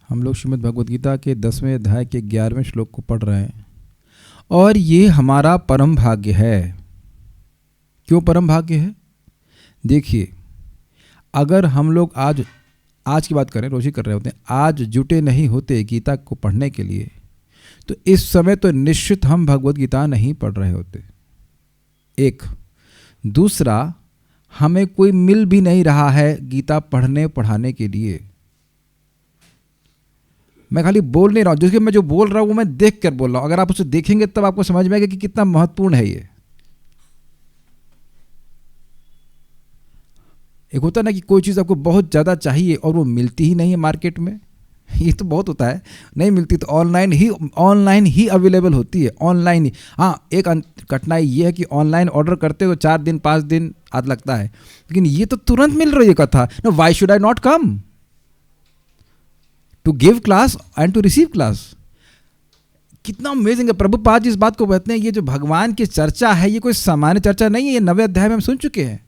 हम लोग श्रीमद् भगवद गीता के 10वें अध्याय के 11वें श्लोक को पढ़ रहे हैं और ये हमारा परम भाग्य है। क्यों परम भाग्य है? देखिए, अगर हम लोग आज की बात करें, रोज ही कर रहे होते हैं, आज जुटे नहीं होते गीता को पढ़ने के लिए, तो इस समय तो निश्चित हम भगवद गीता नहीं पढ़ रहे होते। एक दूसरा, हमें कोई मिल भी नहीं रहा है गीता पढ़ने पढ़ाने के लिए। मैं खाली बोल नहीं रहा हूँ, जिसके मैं जो बोल रहा हूँ वो मैं देख कर बोल रहा हूँ। अगर आप उसे देखेंगे तब आपको समझ में आएगा कि कितना महत्वपूर्ण है ये। एक होता है ना कि कोई चीज़ आपको बहुत ज़्यादा चाहिए और वो मिलती ही नहीं है मार्केट में, ये तो बहुत होता है, नहीं मिलती तो ऑनलाइन ही अवेलेबल होती है, ऑनलाइन ही। हाँ, एक कठिनाई ये है कि ऑनलाइन ऑर्डर करते हो 4 दिन 5 दिन आध लगता है, लेकिन ये तो तुरंत मिल रही है कथा। No, why should I not come to give class and to receive class. कितना अमेजिंग है। प्रभुपाद जी इस बात को कहते हैं, ये जो भगवान की चर्चा है ये कोई सामान्य चर्चा नहीं है। ये 9वें अध्याय में हम सुन चुके हैं।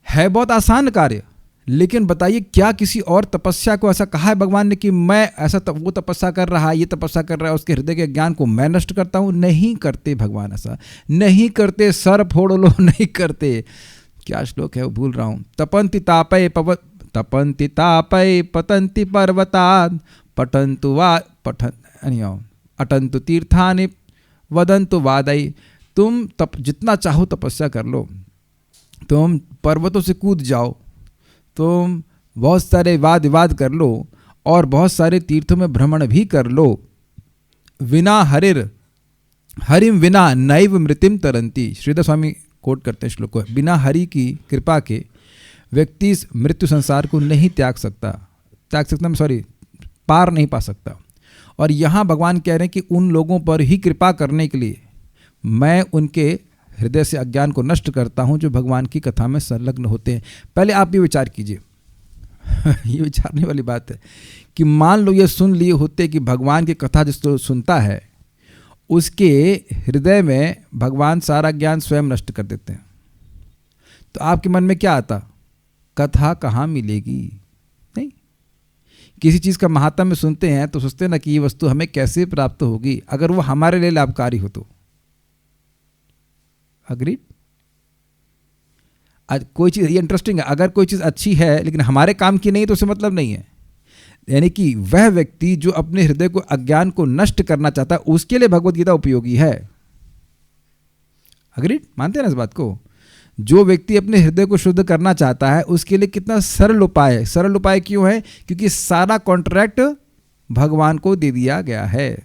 है बहुत आसान कार्य, लेकिन बताइए क्या किसी और तपस्या को ऐसा कहा है भगवान ने कि मैं ऐसा वो तपस्या कर रहा है, ये तपस्या कर रहा है, उसके हृदय के ज्ञान को मैं नष्ट करता हूं? नहीं करते भगवान, ऐसा नहीं करते। सर फोड़ लो, नहीं करते। क्या श्लोक है वो भूल रहा हूं। तपंति तापय पतंति पर्वतात् अटंतु तीर्थानि वदंतु वादै। तुम जितना चाहो तपस्या कर लो, तुम पर्वतों से कूद जाओ, तुम बहुत सारे वाद विवाद कर लो और बहुत सारे तीर्थों में भ्रमण भी कर लो, विना हरिम विना नैव मृतिम तरंती। श्रीधर स्वामी कोट करते हैं श्लोक को। बिना हरि की कृपा के व्यक्ति इस मृत्यु संसार को नहीं पार नहीं पा सकता। और यहाँ भगवान कह रहे हैं कि उन लोगों पर ही कृपा करने के लिए मैं उनके हृदय से अज्ञान को नष्ट करता हूँ जो भगवान की कथा में संलग्न होते हैं। पहले आप ये विचार कीजिए ये विचारने वाली बात है कि मान लो ये सुन लिए होते कि भगवान की कथा जिसको सुनता है उसके हृदय में भगवान सारा ज्ञान स्वयं नष्ट कर देते हैं, तो आपके मन में क्या आता? कथा कहाँ मिलेगी? नहीं। किसी चीज़ का महात्म्य सुनते हैं तो सोचते हैं ना कि ये वस्तु हमें कैसे प्राप्त होगी अगर वो हमारे लिए लाभकारी हो तो। अग्रीड? कोई चीज़, ये इंटरेस्टिंग है, अगर कोई चीज़ अच्छी है लेकिन हमारे काम की नहीं तो उसे मतलब नहीं है। यानी कि वह व्यक्ति जो अपने हृदय को अज्ञान को नष्ट करना चाहता है उसके लिए भगवद गीता उपयोगी है। अग्रीड? मानते हैं ना इस बात को? जो व्यक्ति अपने हृदय को शुद्ध करना चाहता है उसके लिए कितना सरल उपाय है। सरल उपाय क्यों है? क्योंकि सारा कॉन्ट्रैक्ट भगवान को दे दिया गया है।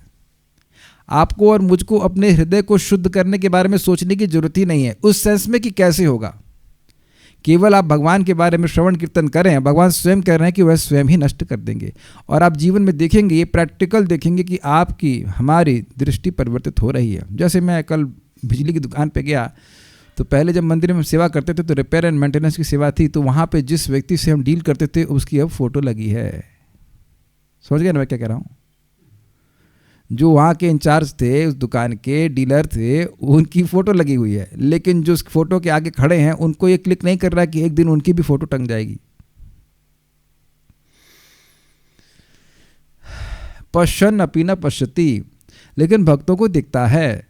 आपको और मुझको अपने हृदय को शुद्ध करने के बारे में सोचने की जरूरत ही नहीं है, उस सेंस में कि कैसे होगा। केवल आप भगवान के बारे में श्रवण कीर्तन करें, भगवान स्वयं कह रहे हैं कि वह स्वयं ही नष्ट कर देंगे। और आप जीवन में देखेंगे, ये प्रैक्टिकल देखेंगे कि आपकी हमारी दृष्टि परिवर्तित हो रही है। जैसे मैं कल बिजली की दुकान पे गया तो पहले जब मंदिर में हम सेवा करते थे तो रिपेयर एंड मेंटेनेंस की सेवा थी, तो वहाँ पे जिस व्यक्ति से हम डील करते थे उसकी अब फोटो लगी है। समझ गए ना मैं क्या कह रहा हूँ? जो वहाँ के इंचार्ज थे, उस दुकान के डीलर थे, उनकी फ़ोटो लगी हुई है, लेकिन जो उस फोटो के आगे खड़े हैं उनको ये क्लिक नहीं कर रहा कि एक दिन उनकी भी फ़ोटो टंग जाएगी। पश्यन् अपि न पश्यति, लेकिन भक्तों को दिखता है।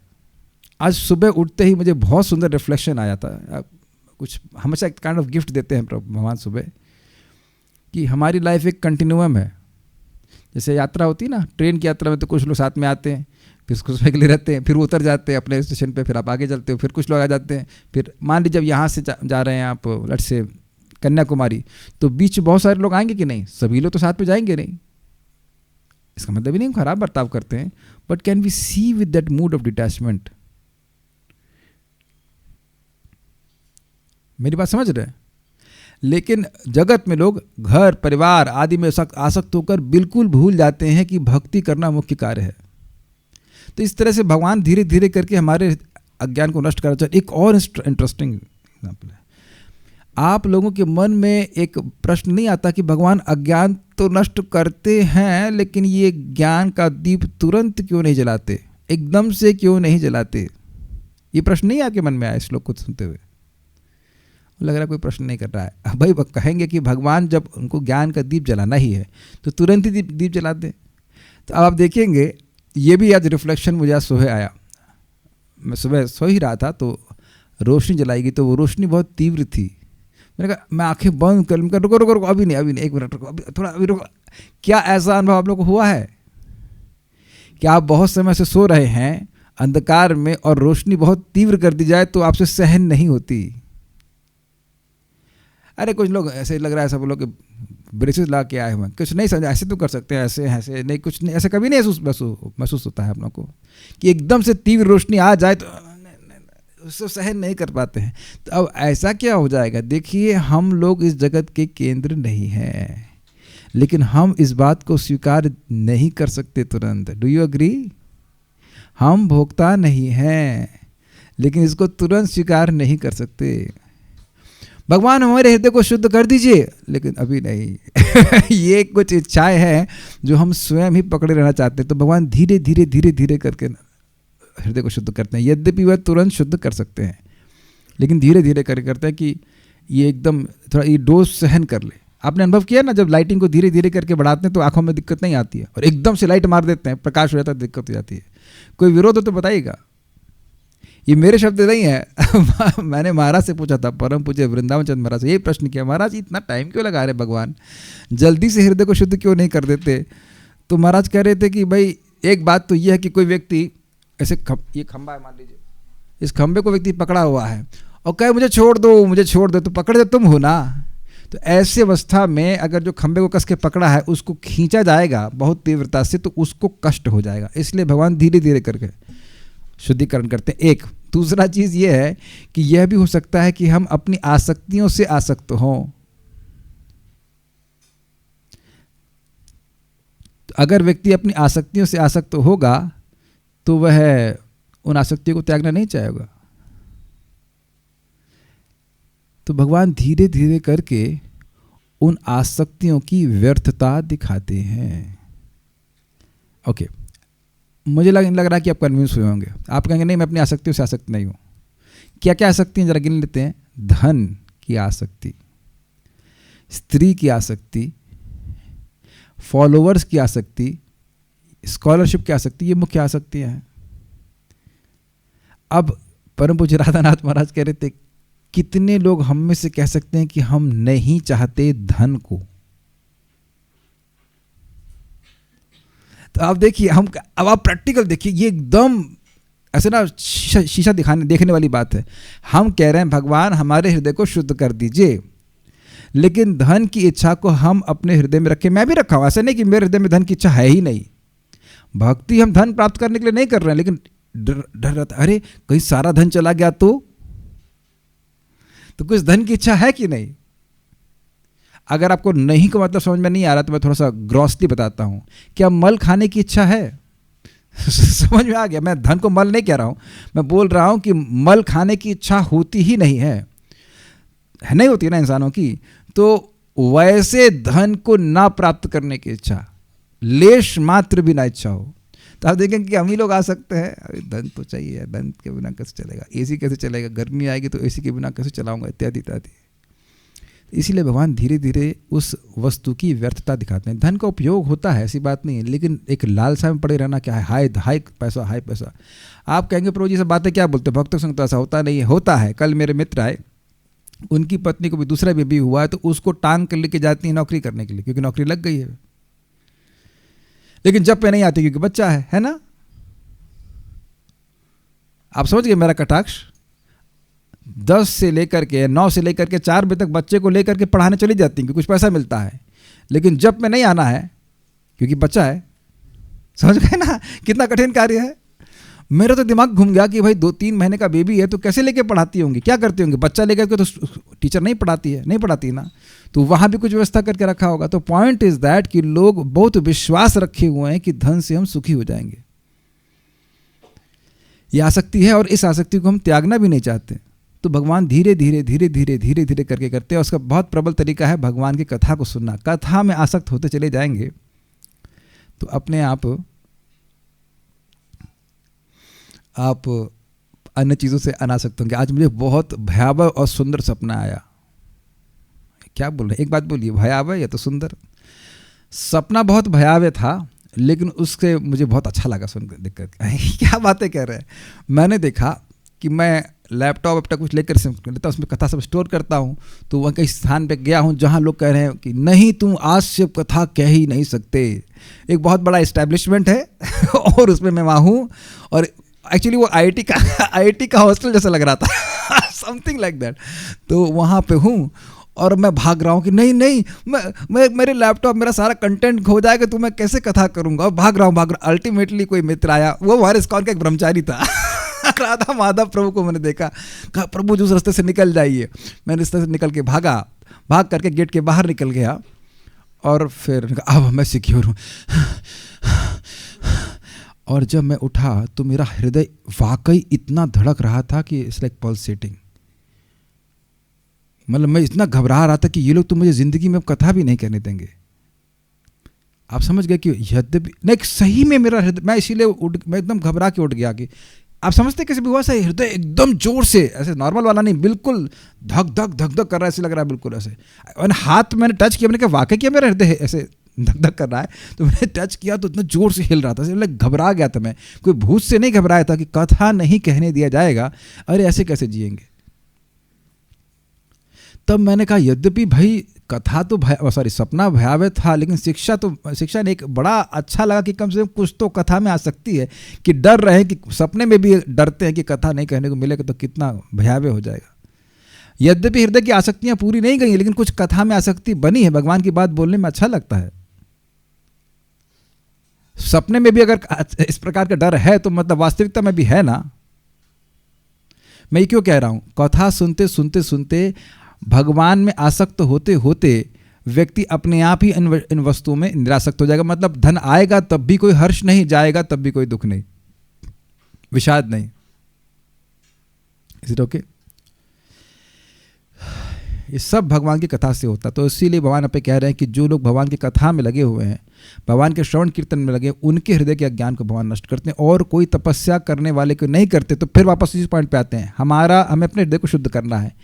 आज सुबह उठते ही मुझे बहुत सुंदर रिफ्लेक्शन आया था। कुछ हमेशा एक काइंड ऑफ गिफ्ट देते हैं भगवान सुबह, कि हमारी लाइफ एक कंटिन्यूम है। जैसे यात्रा होती है ना, ट्रेन की यात्रा में तो कुछ लोग साथ में आते हैं, फिर कुछ समय के लिए रहते हैं, फिर वो उतर जाते हैं अपने स्टेशन पे, फिर आप आगे चलते हो, फिर कुछ लोग आ जाते हैं। फिर मान लीजिए जब यहाँ से जा रहे हैं आप लट से कन्याकुमारी, तो बीच बहुत सारे लोग आएंगे कि नहीं? सभी लोग तो साथ में जाएंगे नहीं। इसका मतलब ही नहीं खराब बर्ताव करते हैं, but can we see with that mood of detachment? मेरी बात समझ रहे हैं? लेकिन जगत में लोग घर परिवार आदि में आसक्त होकर बिल्कुल भूल जाते हैं कि भक्ति करना मुख्य कार्य है। तो इस तरह से भगवान धीरे धीरे करके हमारे अज्ञान को नष्ट करना चाहिए। एक और इंटरेस्टिंग एग्जाम्पल है, आप लोगों के मन में एक प्रश्न नहीं आता कि भगवान अज्ञान तो नष्ट करते हैं लेकिन ये ज्ञान का दीप तुरंत क्यों नहीं जलाते, एकदम से क्यों नहीं जलाते? ये प्रश्न नहीं आपके मन में आया श्लोक को सुनते हुए? लग रहा है कोई प्रश्न नहीं कर रहा है। अब भाई कहेंगे कि भगवान जब उनको ज्ञान का दीप जलाना ही है तो तुरंत ही दीप जला दें। तो अब आप देखेंगे, ये भी आज रिफ्लेक्शन मुझे आज सुबह आया। मैं सुबह सो ही रहा था तो रोशनी जलाई गई, तो वो रोशनी बहुत तीव्र थी। मैंने कहा मैं आंखें बंद कर लूँगा, रुको रुको रुको, अभी नहीं, 1 मिनट रुको, अभी थोड़ा, अभी रुको। क्या ऐसा अनुभव आप लोग को हुआ है कि आप बहुत समय से सो रहे हैं अंधकार में और रोशनी बहुत तीव्र कर दी जाए तो आपसे सहन नहीं होती? अरे कुछ लोग ऐसे लग रहा है सब लोग के ब्रेसेस ला के आए हुए हैं, कुछ नहीं समझा, ऐसे तो कर सकते हैं, ऐसे ऐसे नहीं, कुछ नहीं, ऐसे कभी नहीं महसूस होता है आप लोग को कि एकदम से तीव्र रोशनी आ जाए तो उसको सहन नहीं कर पाते हैं। तो अब ऐसा क्या हो जाएगा? देखिए, हम लोग इस जगत के केंद्र नहीं हैं, लेकिन हम इस बात को स्वीकार नहीं कर सकते तुरंत। Do you agree? हम भोक्ता नहीं हैं, लेकिन इसको तुरंत स्वीकार नहीं कर सकते। भगवान हमारे हृदय को शुद्ध कर दीजिए, लेकिन अभी नहीं। ये कुछ इच्छाएं हैं जो हम स्वयं ही पकड़े रहना चाहते हैं। तो भगवान धीरे धीरे धीरे धीरे करके हृदय को शुद्ध करते हैं। यद्यपि वह तुरंत शुद्ध कर सकते हैं, लेकिन धीरे धीरे करते हैं कि ये एकदम थोड़ा ये डोज सहन कर ले। आपने अनुभव किया ना, जब लाइटिंग को धीरे धीरे करके बढ़ाते हैं तो आंखों में दिक्कत नहीं आती है, और एकदम से लाइट मार देते हैं, प्रकाश हो जाता है, दिक्कत हो जाती है। कोई विरोध हो तो बताइएगा। ये मेरे शब्द नहीं है। मैंने महाराज से पूछा था, परम पूज्य वृंदावन चंद महाराज से यही प्रश्न किया, महाराज इतना टाइम क्यों लगा रहे भगवान, जल्दी से हृदय को शुद्ध क्यों नहीं कर देते? तो महाराज कह रहे थे कि भाई एक बात तो ये है कि कोई व्यक्ति ऐसे ये खंबा है, मान लीजिए, इस खंबे को व्यक्ति पकड़ा हुआ है और कहे मुझे छोड़ दो, मुझे छोड़ दो, तो पकड़ दे तुम हो ना। तो ऐसी अवस्था में अगर जो खंबे को कस के पकड़ा है उसको खींचा जाएगा बहुत तीव्रता से तो उसको कष्ट हो जाएगा। इसलिए भगवान धीरे धीरे करके शुद्धिकरण करते हैं। एक दूसरा चीज़ ये है कि यह भी हो सकता है कि हम अपनी आसक्तियों से आसक्त हों। तो अगर व्यक्ति अपनी आसक्तियों से आसक्त होगा तो वह उन आसक्तियों को त्यागना नहीं चाहेगा। तो भगवान धीरे धीरे करके उन आसक्तियों की व्यर्थता दिखाते हैं। ओके, मुझे लग रहा है कि आप कन्विंस हुए होंगे। आप कहेंगे नहीं, मैं अपनी आसक्तियों से आसक्त नहीं हूं। क्या क्या आसक्ति हैं जरा गिन लेते हैं। धन की आसक्ति, स्त्री की आसक्ति, फॉलोअर्स की आसक्ति, स्कॉलरशिप की आसक्ति, ये मुख्य आसक्तियां हैं। अब परम पूज्य राधानाथ महाराज कह रहे थे, कितने लोग हम में से कह सकते हैं कि हम नहीं चाहते धन को? तो आप देखिए, अब आप प्रैक्टिकल देखिए, ये एकदम ऐसे ना शीशा देखने वाली बात है। हम कह रहे हैं भगवान हमारे हृदय को शुद्ध कर दीजिए, लेकिन धन की इच्छा को हम अपने हृदय में रखें। मैं भी रखा हूं, ऐसा नहीं कि मेरे हृदय में धन की इच्छा है ही नहीं। भक्ति हम धन प्राप्त करने के लिए नहीं कर रहे हैं, लेकिन डर रहता, अरे कहीं सारा धन चला गया तो कुछ धन की इच्छा है कि नहीं। अगर आपको नहीं का मतलब समझ में नहीं आ रहा तो मैं थोड़ा सा ग्रॉसली बताता हूं। क्या मल खाने की इच्छा है? समझ में आ गया? मैं धन को मल नहीं कह रहा हूं, मैं बोल रहा हूं कि मल खाने की इच्छा होती ही नहीं है, नहीं होती ना इंसानों की। तो वैसे धन को ना प्राप्त करने की इच्छा, लेश मात्र भी ना इच्छा हो, तो आप देखेंगे कि हम ही लोग आ सकते हैं, अरे धन तो चाहिए, धन के बिना कैसे चलेगा, एसी कैसे चलेगा, गर्मी आएगी तो एसी के बिना कैसे चलाऊंगा, इत्यादि इत्यादि। इसीलिए भगवान धीरे धीरे उस वस्तु की व्यर्थता दिखाते हैं। धन का उपयोग होता है, ऐसी बात नहीं है, लेकिन एक लालसा में पड़े रहना क्या है, हाई पैसा, हाई पैसा। आप कहेंगे प्रभु जी सब बातें क्या बोलते, भक्तों संग तो ऐसा होता नहीं है। होता है। कल मेरे मित्र आए, उनकी पत्नी को भी दूसरा बेबी हुआ है, तो उसको टांग कर लेके जाती है नौकरी करने के लिए, क्योंकि नौकरी लग गई है, लेकिन जब पे नहीं आती क्योंकि बच्चा है ना। आप समझ गए मेरा कटाक्ष। 10 से लेकर के 9 से लेकर के 4 बजे तक बच्चे को लेकर के पढ़ाने चली जाती हैं क्योंकि कुछ पैसा मिलता है, लेकिन जब में नहीं आना है क्योंकि बच्चा है। समझ गए ना कितना कठिन कार्य है। मेरा तो दिमाग घूम गया कि भाई 2-3 महीने का बेबी है तो कैसे लेके पढ़ाती होंगी, क्या करती होंगी। बच्चा लेकर के तो टीचर नहीं पढ़ाती है, नहीं पढ़ाती ना, तो वहाँ भी कुछ व्यवस्था करके रखा होगा। तो पॉइंट इज दैट कि लोग बहुत विश्वास रखे हुए हैं कि धन से हम सुखी हो जाएंगे। ये आसक्ति है और इस आसक्ति को हम त्यागना भी नहीं चाहते। तो भगवान धीरे धीरे धीरे धीरे धीरे धीरे करके करते हैं। उसका बहुत प्रबल तरीका है भगवान की कथा को सुनना। कथा में आसक्त होते चले जाएंगे तो अपने आप अन्य चीज़ों से अनासक्त होंगे। आज मुझे बहुत भयावह और सुंदर सपना आया। क्या बोल रहे हैं, एक बात बोलिए, भयावह या तो सुंदर। सपना बहुत भयावह था, लेकिन उसके मुझे बहुत अच्छा लगा सुनकर, देख कर। क्या बातें कह रहे हैं। मैंने देखा कि मैं लैपटॉप वैपटॉप कुछ लेकर लेता, उसमें कथा सब स्टोर करता हूँ। तो वह कई स्थान पे गया हूँ जहाँ लोग कह रहे हैं कि नहीं, तुम आज से कथा कह ही नहीं सकते। एक बहुत बड़ा इस्टेब्लिशमेंट है और उसमें मैं वहाँ हूँ, और एक्चुअली वो आईआईटी का हॉस्टल जैसा लग रहा था समथिंग लाइक दैट। तो वहाँ पे हूँ और मैं भाग रहा हूँ कि नहीं नहीं, मैं मेरे लैपटॉप मेरा सारा कंटेंट खो जाएगा, तो मैं कैसे कथा करूँगा। और भाग रहा हूँ। अल्टीमेटली कोई मित्र आया, वो हमारे इस्कॉन का एक ब्रह्मचारी था राधा माधव प्रभु को मैंने देखा, कहा प्रभु जी उस रास्ते से निकल जाइए। मैंने रास्ते से निकल के भाग करके गेट के बाहर निकल गया, और फिर अब मैं सिक्योर हूँ। और जब मैं उठा तो मेरा हृदय वाकई इतना धड़क रहा था कि इट्स लाइक पल्सेटिंग। मतलब मैं इतना घबरा रहा था कि ये लोग तो मुझे जिंदगी में कथा भी नहीं करने देंगे। आप समझ गए कि यद्यपि नहीं, सही में मेरा हृदय, मैं इसीलिए मैं एकदम घबरा के उठ गया कि आप समझते कैसे भी हुआ, सही हृदय एकदम जोर से, ऐसे नॉर्मल वाला नहीं, बिल्कुल धक धक धक धक कर रहा है, ऐसे लग रहा है बिल्कुल ऐसे। और हाथ मैंने टच किया, मैंने कहा वाकई क्या मेरा हृदय ऐसे धक धक कर रहा है। तो मैंने टच किया तो इतना जोर से हिल रहा था, मतलब घबरा गया था मैं। कोई भूत से नहीं घबराया था कि कथा नहीं कहने दिया जाएगा, अरे ऐसे कैसे जिएंगे। तब मैंने कहा यद्यपि भाई कथा तो सपना भयावह था, लेकिन शिक्षा ने एक बड़ा अच्छा लगा कि कम से कम कुछ तो कथा में आ सकती है। कि डर रहे कि सपने में भी डरते हैं कि कथा नहीं कहने को मिलेगा तो कितना भयावह हो जाएगा। यद्यपि हृदय की आसक्तियां पूरी नहीं गई, लेकिन कुछ कथा में आसक्ति बनी है। भगवान की बात बोलने में अच्छा लगता है। सपने में भी अगर इस प्रकार का डर है तो मतलब वास्तविकता में भी है ना। मैं क्यों कह रहा हूं, कथा सुनते सुनते सुनते भगवान में आसक्त होते होते व्यक्ति अपने आप ही इन वस्तुओं में निरासक्त हो जाएगा। मतलब धन आएगा तब भी कोई हर्ष नहीं, जाएगा तब भी कोई दुख नहीं, विषाद नहीं। Is it okay? ये सब भगवान की कथा से होता। तो इसीलिए भगवान आप कह रहे हैं कि जो लोग भगवान की कथा में लगे हुए हैं, भगवान के श्रवण कीर्तन में लगे, उनके हृदय के अज्ञान को भगवान नष्ट करते हैं। और कोई तपस्या करने वाले को नहीं करते। तो फिर वापस इसी पॉइंट पे आते हैं, हमें अपने हृदय को शुद्ध करना है।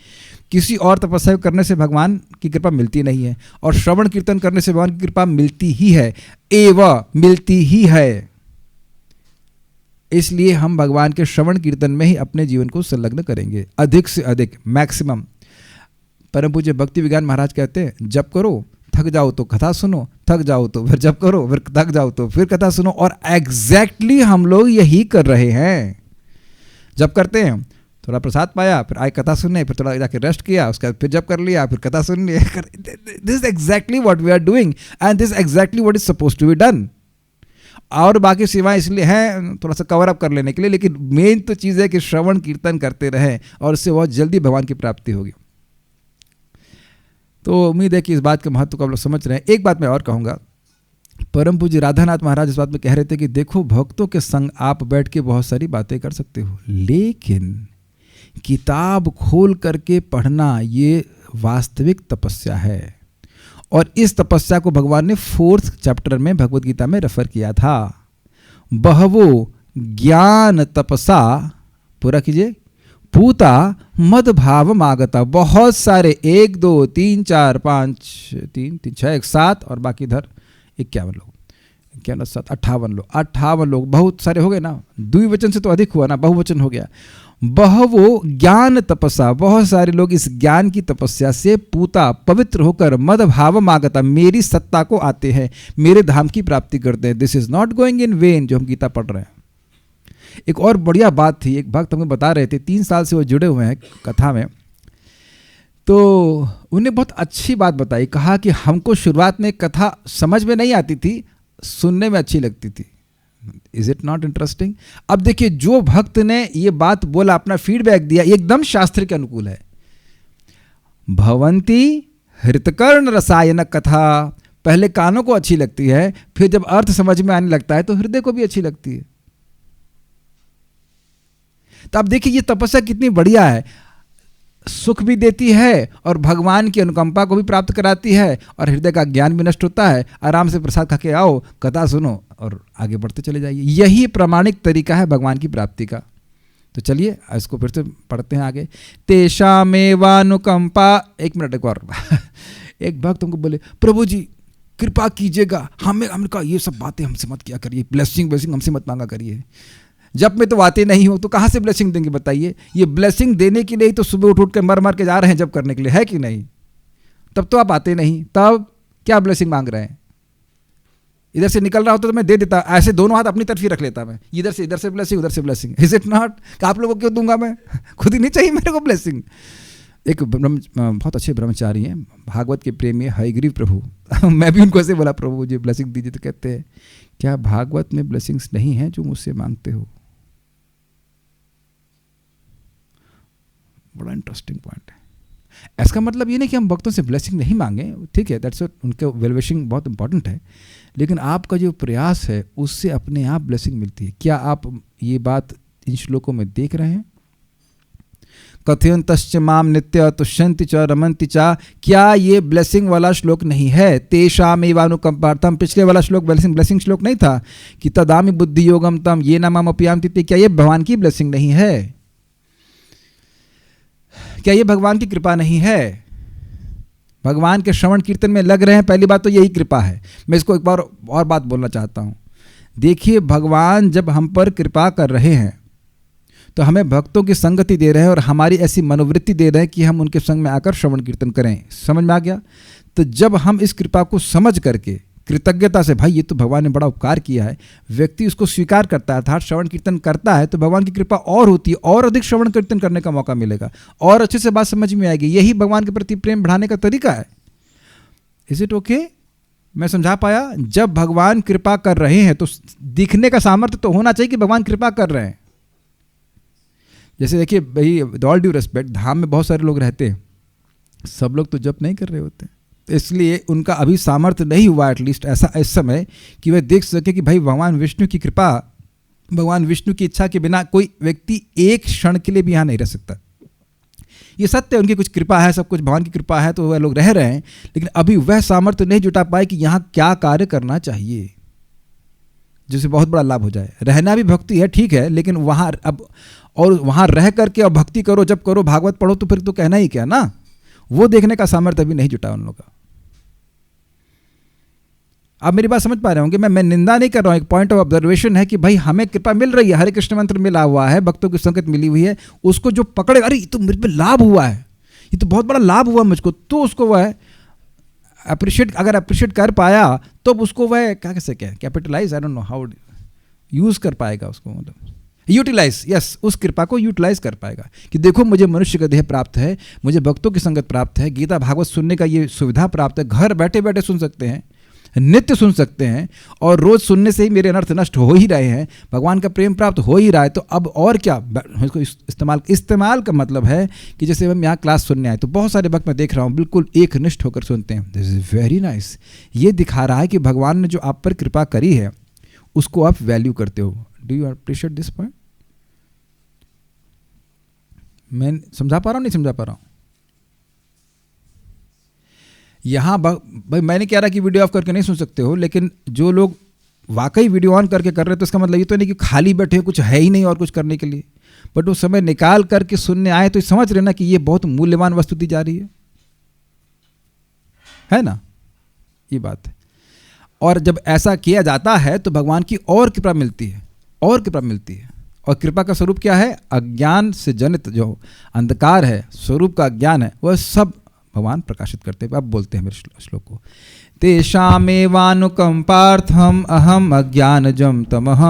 किसी और तपस्या करने से भगवान की कृपा मिलती नहीं है, और श्रवण कीर्तन करने से भगवान की कृपा मिलती ही है, मिलती ही है। इसलिए हम भगवान के श्रवण कीर्तन में ही अपने जीवन को संलग्न करेंगे, अधिक से अधिक, मैक्सिमम। परम पूज्य भक्ति विज्ञान महाराज कहते हैं, जप करो, थक जाओ तो कथा सुनो, थक जाओ तो फिर जप करो, फिर थक जाओ तो फिर कथा सुनो। और एग्जैक्टली हम लोग यही कर रहे हैं। जप करते हैं, थोड़ा प्रसाद पाया, फिर आए कथा सुनने, फिर थोड़ा जाके रेस्ट किया, उसके बाद फिर जप कर लिया, फिर कथा सुन लिया। This is exactly what we are doing, and this exactly what is supposed to be done. और बाकी सेवाएं इसलिए हैं थोड़ा सा कवर अप कर लेने के लिए, लेकिन मेन तो चीज़ है कि श्रवण कीर्तन करते रहें, और उससे बहुत जल्दी भगवान की प्राप्ति होगी। तो उम्मीद है कि इस बात के महत्व को आप लोग समझ रहे हैं। एक बात मैं और कहूँगा, परम पूज्य राधानाथ महाराज इस बात में कह रहे थे कि देखो, भक्तों के संग आप बैठ के बहुत सारी बातें कर सकते हो, लेकिन किताब खोल करके पढ़ना ये वास्तविक तपस्या है। और इस तपस्या को भगवान ने 4th चैप्टर में भगवद गीता में रेफर किया था। बहवो ज्ञान तपसा, पूरा कीजिए, पूता मद भाव मागता। बहुत सारे, 1 2 3 4 5 3 3 6 7 और बाकी इधर 51 लोग, 51 7 58 लोग, बहुत सारे हो गए ना। द्विवचन से तो अधिक हुआ ना, बहुवचन हो गया। बहवो ज्ञान तपसा, बहुत सारे लोग इस ज्ञान की तपस्या से पूता, पवित्र होकर, मद भाव मागता, मेरी सत्ता को आते हैं, मेरे धाम की प्राप्ति करते हैं। This is not going in when, जो हम गीता पढ़ रहे हैं। एक और बढ़िया बात थी, एक भक्त हमें बता रहे थे, 3 साल से वो जुड़े हुए हैं कथा में। तो उन्हें बहुत अच्छी बात बताई, कहा कि हमको शुरुआत में कथा समझ में नहीं आती थी, सुनने में अच्छी लगती थी। Is it not interesting? अब देखिए, जो भक्त ने ये बात बोला, अपना फीडबैक दिया, एकदम शास्त्र के अनुकूल है। भवंती हृतकर्ण रसायन कथा, पहले कानों को अच्छी लगती है, फिर जब अर्थ समझ में आने लगता है तो हृदय को भी अच्छी लगती है। तो अब देखिए, ये तपस्या कितनी बढ़िया है, सुख भी देती है और भगवान की अनुकंपा को भी प्राप्त कराती है, और हृदय का ज्ञान भी नष्ट होता है। आराम से प्रसाद खा के आओ, कथा सुनो और आगे बढ़ते चले जाइए। यही प्रमाणिक तरीका है भगवान की प्राप्ति का। तो चलिए इसको फिर से पढ़ते हैं आगे। तेषामेवानुकंपा, एक मिनट एक और एक भक्त हमको बोले, प्रभु जी कृपा कीजिएगा, हमने कहा ये सब बातें हमसे मत किया करिए, ब्लेसिंग हमसे मत मांगा करिए, जब में तो आते नहीं हो तो कहाँ से ब्लेसिंग देंगे बताइए। ये ब्लेसिंग देने के लिए ही तो सुबह उठ के मर के जा रहे हैं जब करने के लिए, है कि नहीं? तब तो आप आते नहीं, तब क्या ब्लेसिंग मांग रहे हैं? इधर से निकल रहा होता तो मैं दे देता, ऐसे दोनों हाथ अपनी तरफ ही रख लेता मैं, इधर से ब्लेसिंग, उधर से ब्लेसिंग। Is it not? आप लोगों को क्यों दूंगा मैं? खुद ही नहीं चाहिए मेरे को ब्लेसिंग। एक बहुत अच्छे ब्रह्मचारी हैं, भागवत के प्रेमी हयग्रीव प्रभु मैं भी उनको ऐसे बोला, प्रभु मुझे ब्लेसिंग दीजिए, तो कहते हैं क्या भागवत में ब्लेसिंग्स नहीं है जो मुझसे मांगते हो? बड़ा इंटरेस्टिंग पॉइंट है। इसका मतलब ये नहीं कि हम भक्तों से ब्लेसिंग नहीं मांगे, ठीक है, दैट्स उनके वेलविशिंग बहुत इंपॉर्टेंट है, लेकिन आपका जो प्रयास है उससे अपने आप ब्लेसिंग मिलती है। क्या आप ये बात इन श्लोकों में देख रहे हैं? कथयन्तश्च माम नित्य तुष्यन्ति च रमन्ति च, क्या ये ब्लेसिंग वाला श्लोक नहीं है? तेषामेवानुकंपार्थम, पिछले वाला श्लोक ब्लेसिंग श्लोक नहीं था कि तदामि बुद्धि योगम तम ये न माम अपयान्ति, क्या ये भगवान की ब्लेसिंग नहीं है? क्या ये भगवान की कृपा नहीं है? भगवान के श्रवण कीर्तन में लग रहे हैं, पहली बात तो यही कृपा है। मैं इसको एक बार और बात बोलना चाहता हूं। देखिए, भगवान जब हम पर कृपा कर रहे हैं तो हमें भक्तों की संगति दे रहे हैं और हमारी ऐसी मनोवृत्ति दे रहे हैं कि हम उनके संग में आकर श्रवण कीर्तन करें। समझ में आ गया? तो जब हम इस कृपा को समझ करके कृतज्ञता से, भाई ये तो भगवान ने बड़ा उपकार किया है, व्यक्ति उसको स्वीकार करता है, अर्थात श्रवण कीर्तन करता है, तो भगवान की कृपा और होती है, और अधिक श्रवण कीर्तन करने का मौका मिलेगा और अच्छे से बात समझ में आएगी। यही भगवान के प्रति प्रेम बढ़ाने का तरीका है। Is it okay? मैं समझा पाया? जब भगवान कृपा कर रहे हैं तो दिखने का सामर्थ्य तो होना चाहिए कि भगवान कृपा कर रहे हैं। जैसे देखिए भाई, विद ऑल ड्यू रेस्पेक्ट, धाम में बहुत सारे लोग रहते हैं, सब लोग तो जप नहीं कर रहे होते, इसलिए उनका अभी सामर्थ्य नहीं हुआ एटलीस्ट ऐसा इस समय कि वे देख सके कि भाई भगवान विष्णु की कृपा, भगवान विष्णु की इच्छा के बिना कोई व्यक्ति एक क्षण के लिए भी यहाँ नहीं रह सकता। ये सत्य है, उनकी कुछ कृपा है, सब कुछ भगवान की कृपा है, तो वह लोग रह रहे हैं, लेकिन अभी वह सामर्थ्य नहीं जुटा पाए कि यहाँ क्या कार्य करना चाहिए जिससे बहुत बड़ा लाभ हो जाए। रहना भी भक्ति है, ठीक है, लेकिन वहाँ अब और वहाँ रह करके अब भक्ति करो, जब करो, भागवत पढ़ो, तो फिर तो कहना ही क्या ना, वो देखने का सामर्थ्य अभी नहीं जुटा उन लोगों का। आप मेरी बात समझ पा रहे होंगे? मैं निंदा नहीं कर रहा हूँ, एक पॉइंट ऑफ ऑब्जर्वेशन है कि भाई हमें कृपा मिल रही है, हरे कृष्ण मंत्र मिला हुआ है, भक्तों की संगत मिली हुई है, उसको जो पकड़े, अरे ये तो मेरे पे लाभ हुआ है, ये तो बहुत बड़ा लाभ हुआ मुझको, तो उसको वह अप्रिशिएट, अगर अप्रिशिएट कर पाया तो उसको वह क्या कैसे क्या capitalize, I don't know how use कर पाएगा उसको, मतलब यूटिलाइज, यस, उस कृपा को यूटिलाइज कर पाएगा कि देखो मुझे मनुष्य का देह प्राप्त है, मुझे भक्तों की संगत प्राप्त है, गीता भागवत सुनने का ये सुविधा प्राप्त है, घर बैठे बैठे सुन सकते हैं, नित्य सुन सकते हैं, और रोज सुनने से ही मेरे अनर्थ नष्ट हो ही रहे हैं, भगवान का प्रेम प्राप्त हो ही रहा है, तो अब और क्या इसको इस्तेमाल का मतलब है कि जैसे हम यहाँ क्लास सुनने आए तो बहुत सारे वक्त मैं देख रहा हूँ बिल्कुल एक निष्ठ होकर सुनते हैं, दिस इज वेरी नाइस। ये दिखा रहा है कि भगवान ने जो आप पर कृपा करी है उसको आप वैल्यू करते हो। Do you appreciate this point? मैं समझा पा रहा हूँ, नहीं समझा पा रहा हूँ? यहाँ भाई मैं नहीं कह रहा कि वीडियो ऑफ करके नहीं सुन सकते हो, लेकिन जो लोग वाकई वीडियो ऑन करके कर रहे हैं तो इसका मतलब ये तो नहीं कि खाली बैठे हो, कुछ है ही नहीं और कुछ करने के लिए, बट वो समय निकाल करके सुनने आए तो समझ रहे ना कि ये बहुत मूल्यवान वस्तु दी जा रही है ना? ये बात है। और जब ऐसा किया जाता है तो भगवान की और कृपा मिलती है, और कृपा मिलती है। और कृपा का स्वरूप क्या है? अज्ञान से जनित जो अंधकार है, स्वरूप का अज्ञान है, वह सब भगवान प्रकाशित करते हैं। अब बोलते हैं मेरे श्लोक को, तेषामेवानुकंपार्थम अहम अज्ञानजं तमः,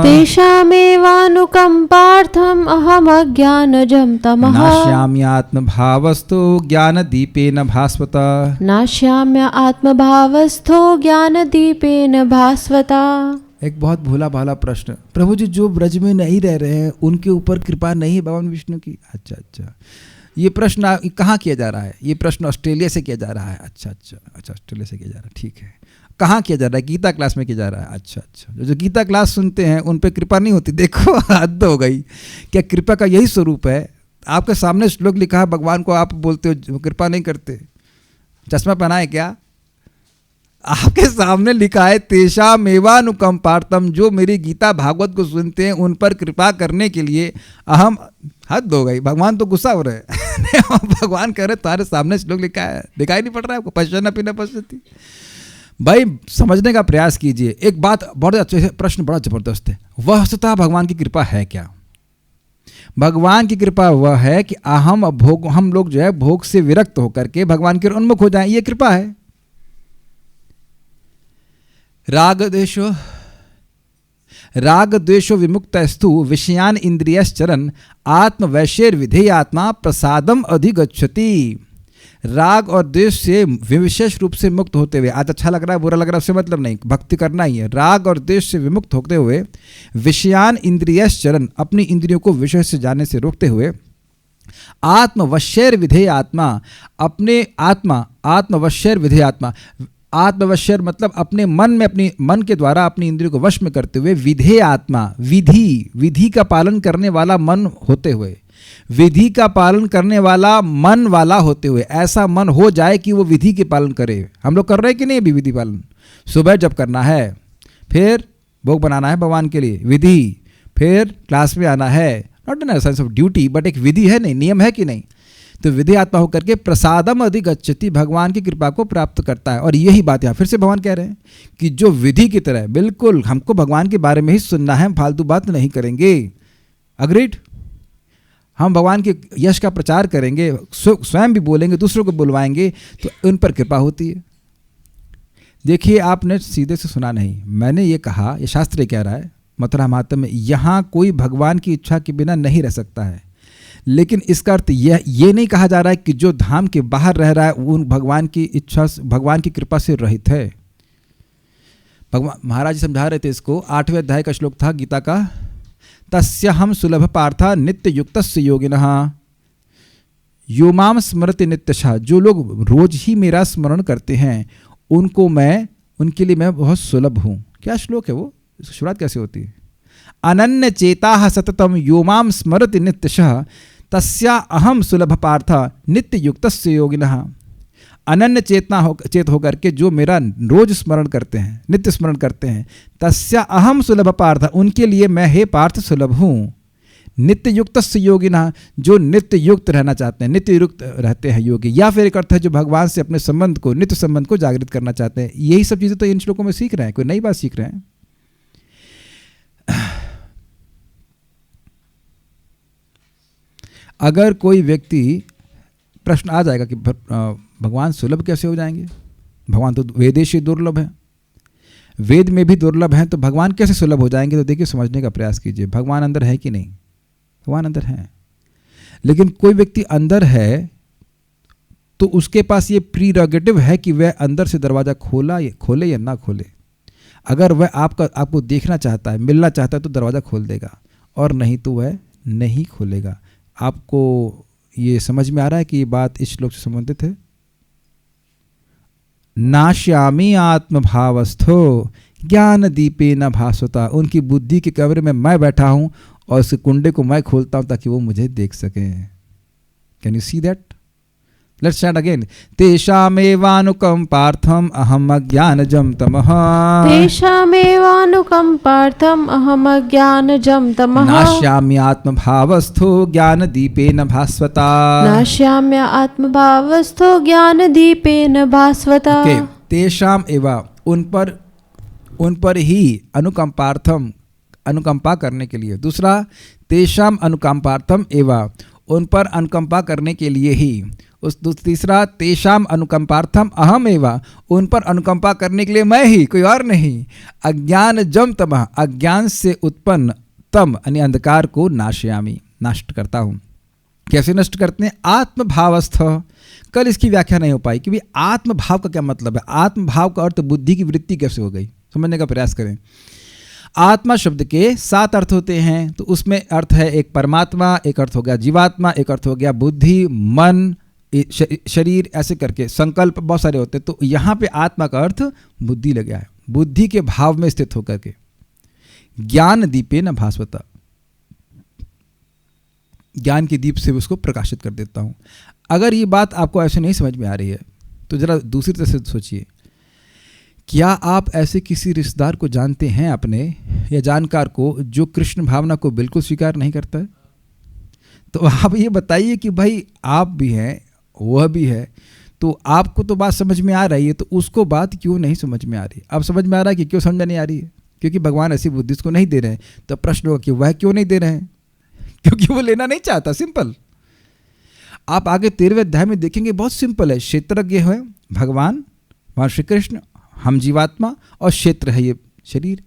तेषामेवानुकंपार्थम अहम अज्ञानजं तमः, नाश्याम्य आत्मभावस्थो ज्ञानदीपेन भास्वता, नाश्याम्य आत्मभावस्थो ज्ञानदीपेन भास्वता। एक बहुत भोला भाला प्रश्न, प्रभु जी जो ब्रज में नहीं रह रहे हैं उनके ऊपर कृपा नहीं है भगवान विष्णु की? अच्छा अच्छा, ये प्रश्न कहाँ किया जा रहा है? ये प्रश्न ऑस्ट्रेलिया से किया जा रहा है। अच्छा अच्छा अच्छा, ऑस्ट्रेलिया से किया जा रहा है, ठीक है। कहाँ किया जा रहा है? गीता क्लास में किया जा रहा है। अच्छा अच्छा, जो गीता क्लास सुनते हैं उन पे कृपा नहीं होती। देखो हद हो गई। क्या कृपा का यही स्वरूप है? आपके सामने श्लोक लिखा है, भगवान को आप बोलते हो कृपा नहीं करते, चश्मा पहना है क्या? आपके सामने लिखा है तेषामेवानुकंपार्थम, जो मेरी गीता भागवत को सुनते हैं उन पर कृपा करने के लिए अहम हद हो गई, भगवान तो गुस्सा हो रहे हैं भगवान कह रहे तुम्हारे सामने श्लोक लिखा है, दिखाई नहीं पड़ रहा है आपको? पश्चान न पश्यति। भाई समझने का प्रयास कीजिए। एक बात बहुत अच्छे से, प्रश्न बड़ा जबरदस्त है, वस्तुतः भगवान की कृपा है क्या? भगवान की कृपा वह है कि हम लोग जो है भोग से विरक्त होकर के भगवान के उन्मुख हो जाएं, ये कृपा है। राग द्वेषो विमुक्तस्तु विषयान इंद्रियश्चरन् आत्मवैश्यैर विधेयात्मा प्रसादम अधिगच्छति। राग और द्वेष से विशेष रूप से मुक्त होते हुए, आज अच्छा लग रहा है बुरा लग रहा है उससे मतलब नहीं, भक्ति करना ही है। राग और द्वेष से विमुक्त होते हुए विषयान इंद्रियश्चरन्, अपनी इंद्रियों को विषय से जाने से रोकते हुए, आत्मवश्यैर विधेयात्मा, अपने आत्मवश्यैर विधेयात्मा, आत्मवश्यर मतलब अपने मन में, अपनी मन के द्वारा अपनी इंद्रियों को वश में करते हुए, विधेय आत्मा, विधि का पालन करने वाला मन होते हुए, विधि का पालन करने वाला मन वाला होते हुए, ऐसा मन हो जाए कि वो विधि के पालन करे। हम लोग कर रहे हैं कि नहीं अभी विधि पालन? सुबह जब करना है, फिर भोग बनाना है भगवान के लिए, विधि, फिर क्लास में आना है, not an sense of duty but एक विधि है, नहीं नियम है कि नहीं? तो विधि आत्मा होकर के प्रसादम अधिगच्छति, भगवान की कृपा को प्राप्त करता है। और यही बात यहाँ फिर से भगवान कह रहे हैं कि जो विधि की तरह, बिल्कुल हमको भगवान के बारे में ही सुनना है, हम फालतू बात नहीं करेंगे। अग्रीड? हम भगवान के यश का प्रचार करेंगे, स्वयं भी बोलेंगे, दूसरों को बुलवाएंगे, तो उन पर कृपा होती है। देखिए आपने सीधे से सुना नहीं, मैंने ये कहा, ये शास्त्र कह रहा है मथुरा महात्म्य में, यहाँ कोई भगवान की इच्छा के बिना नहीं रह सकता है। लेकिन इसका अर्थ ये नहीं कहा जा रहा है कि जो धाम के बाहर रह रहा है वो भगवान की इच्छा, भगवान की कृपा से रहित है। भगवान महाराज जी समझा रहे थे इसको, 8वें अध्याय का श्लोक था गीता का, तस्यहं सुलभ पार्था नित्य युक्तस्य योगिनः यो माम स्मरति नित्यशः। जो लोग रोज ही मेरा स्मरण करते हैं उनके लिए मैं बहुत सुलभ हूँ। क्या श्लोक है वो? इसकी शुरुआत कैसे होती है? अनन्य चेता सततम यो माम स्मरति नित्यशः तस्या अहम सुलभ पार्थ नित्य युक्तस्य योगिनः। अनन्य चेत होकर के जो मेरा रोज स्मरण करते हैं, नित्य स्मरण करते हैं, तस्या अहम सुलभ पार्थ, उनके लिए मैं हे पार्थ सुलभ हूँ। नित्य युक्तस्य योगिनः, जो नित्य युक्त रहना चाहते हैं, नित्य युक्त रहते हैं योगी, या फिर एक अर्थ है जो भगवान से अपने संबंध को, नित्य संबंध को जागृत करना चाहते हैं। यही सब चीज़ें तो इन श्लोकों में सीख रहे हैं, कोई नई बात सीख रहे हैं? अगर कोई व्यक्ति, प्रश्न आ जाएगा कि भगवान सुलभ कैसे हो जाएंगे? भगवान तो वेदेशी दुर्लभ है, वेद में भी दुर्लभ हैं, तो भगवान कैसे सुलभ हो जाएंगे? तो देखिए समझने का प्रयास कीजिए, भगवान अंदर है कि नहीं? भगवान अंदर है, लेकिन कोई व्यक्ति अंदर है तो उसके पास ये प्रीरोगेटिव है कि वह अंदर से दरवाज़ा खोले या ना खोले। अगर वह आपको देखना चाहता है, मिलना चाहता है, तो दरवाज़ा खोल देगा, और नहीं तो वह नहीं खोलेगा। आपको ये समझ में आ रहा है कि ये बात इस श्लोक से संबंधित है? नाश्यामी आत्मभावस्थो ज्ञान दीपे न भास्वता। उनकी बुद्धि के कमरे में मैं बैठा हूं और उस कुंडे को मैं खोलता हूं ताकि वो मुझे देख सके। Can you see that? Let's start again. तेषामेवानुकंपार्थम अहम अज्ञानजं तमः। तेषामेवानुकंपार्थम अहम अज्ञानजं तमः। नाश्याम्य आत्मभावस्थो ज्ञान दीपेन भास्वता। नाश्याम्य आत्मभावस्थो ज्ञान दीपेन भास्वता। तेषाम एवा, उन पर ही अनुकंपार्थम, अनुकंपा करने के लिए। दूसरा, तेषाम अनुकंपार्थम एवा, उन पर अनुकंपा करने के लिए ही। तीसरा, तेषाम अनुकंपार्थम अहम एवा, उन पर अनुकंपा करने के लिए मैं ही, कोई और नहीं। अज्ञान जम तमः, अज्ञान से उत्पन्न तम यानी अंधकार को नाशयामी, नष्ट करता हूँ। कैसे नष्ट करते हैं? आत्मभावस्थ। कल इसकी व्याख्या नहीं हो पाई कि भाई आत्मभाव का क्या मतलब है। आत्मभाव का अर्थ बुद्धि की वृत्ति कैसे हो गई, समझने का प्रयास करें। आत्मा शब्द के 7 अर्थ होते हैं, तो उसमें अर्थ है एक परमात्मा, एक अर्थ हो गया जीवात्मा, एक अर्थ हो गया बुद्धि, मन, शरीर, ऐसे करके संकल्प बहुत सारे होते हैं। तो यहाँ पे आत्मा का अर्थ बुद्धि लग गया है, बुद्धि के भाव में स्थित होकर के। ज्ञान दीपे न भास्वता, ज्ञान के दीप से उसको प्रकाशित कर देता हूँ। अगर ये बात आपको ऐसे नहीं समझ में आ रही है तो जरा दूसरी तरह से सोचिए। क्या आप ऐसे किसी रिश्तेदार को जानते हैं अपने या जानकार को जो कृष्ण भावना को बिल्कुल स्वीकार नहीं करता है? तो आप ये बताइए कि भाई आप भी हैं, वह भी है, तो आपको तो बात समझ में आ रही है, तो उसको बात क्यों नहीं समझ में आ रही? अब समझ में आ रहा है कि क्यों समझ में नहीं आ रही है? क्योंकि भगवान ऐसी बुद्धि उसको नहीं दे रहे हैं। तो प्रश्न होगा कि वह क्यों नहीं दे रहे हैं? क्योंकि वो लेना नहीं चाहता, सिंपल। आप आगे 13वें अध्याय में देखेंगे, बहुत सिंपल है। क्षेत्रज्ञ है भगवान, वहाँ श्री कृष्ण, हम जीवात्मा, और क्षेत्र है ये शरीर।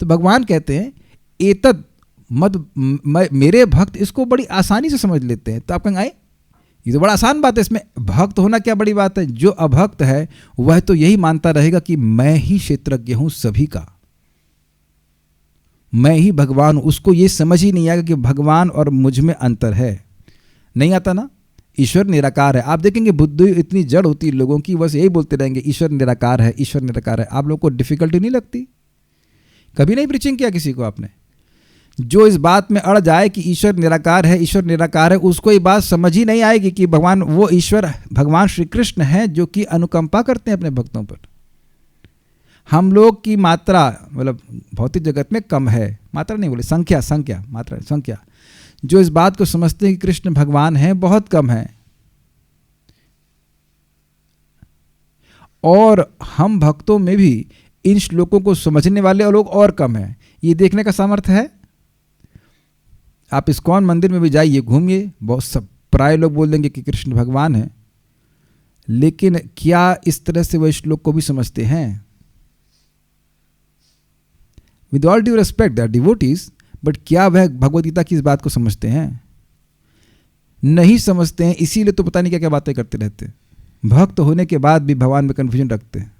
तो भगवान कहते हैं एतद मद, मेरे भक्त इसको बड़ी आसानी से समझ लेते हैं। तो आप कहेंगे ये तो बड़ा आसान बात है, इसमें भक्त होना क्या बड़ी बात है? जो अभक्त है वह तो यही मानता रहेगा कि मैं ही क्षेत्रज्ञ हूं सभी का, मैं ही भगवान हूं। उसको ये समझ ही नहीं आएगा कि भगवान और मुझ में अंतर है। नहीं आता ना? ईश्वर निराकार है। आप देखेंगे बुद्धि इतनी जड़ होती है लोगों की, बस यही बोलते रहेंगे ईश्वर निराकार है, ईश्वर निराकार है। आप लोगों को डिफिकल्टी नहीं लगती? कभी नहीं प्रीचिंग किया किसी को आपने? जो इस बात में अड़ जाए कि ईश्वर निराकार है, ईश्वर निराकार है, उसको ये बात समझ ही नहीं आएगी कि भगवान, वो ईश्वर भगवान श्री कृष्ण है जो कि अनुकंपा करते हैं अपने भक्तों पर। हम लोग की मात्रा मतलब भौतिक जगत में कम है, मात्रा नहीं बोले, संख्या जो इस बात को समझते हैं कि कृष्ण भगवान है, बहुत कम है। और हम भक्तों में भी इन श्लोकों को समझने वाले लोग और कम हैं। ये देखने का सामर्थ्य है। आप इस्कॉन मंदिर में भी जाइए, घूमिए, बहुत सब प्राय लोग बोल देंगे कि कृष्ण भगवान है, लेकिन क्या इस तरह से वह श्लोक को भी समझते हैं? With all due respect, they are devotees, but क्या वह भगवद गीता की इस बात को समझते हैं? नहीं समझते हैं, इसीलिए तो पता नहीं क्या क्या बातें करते रहते हैं। भक्त होने के बाद भी भगवान में कन्फ्यूजन रखते हैं।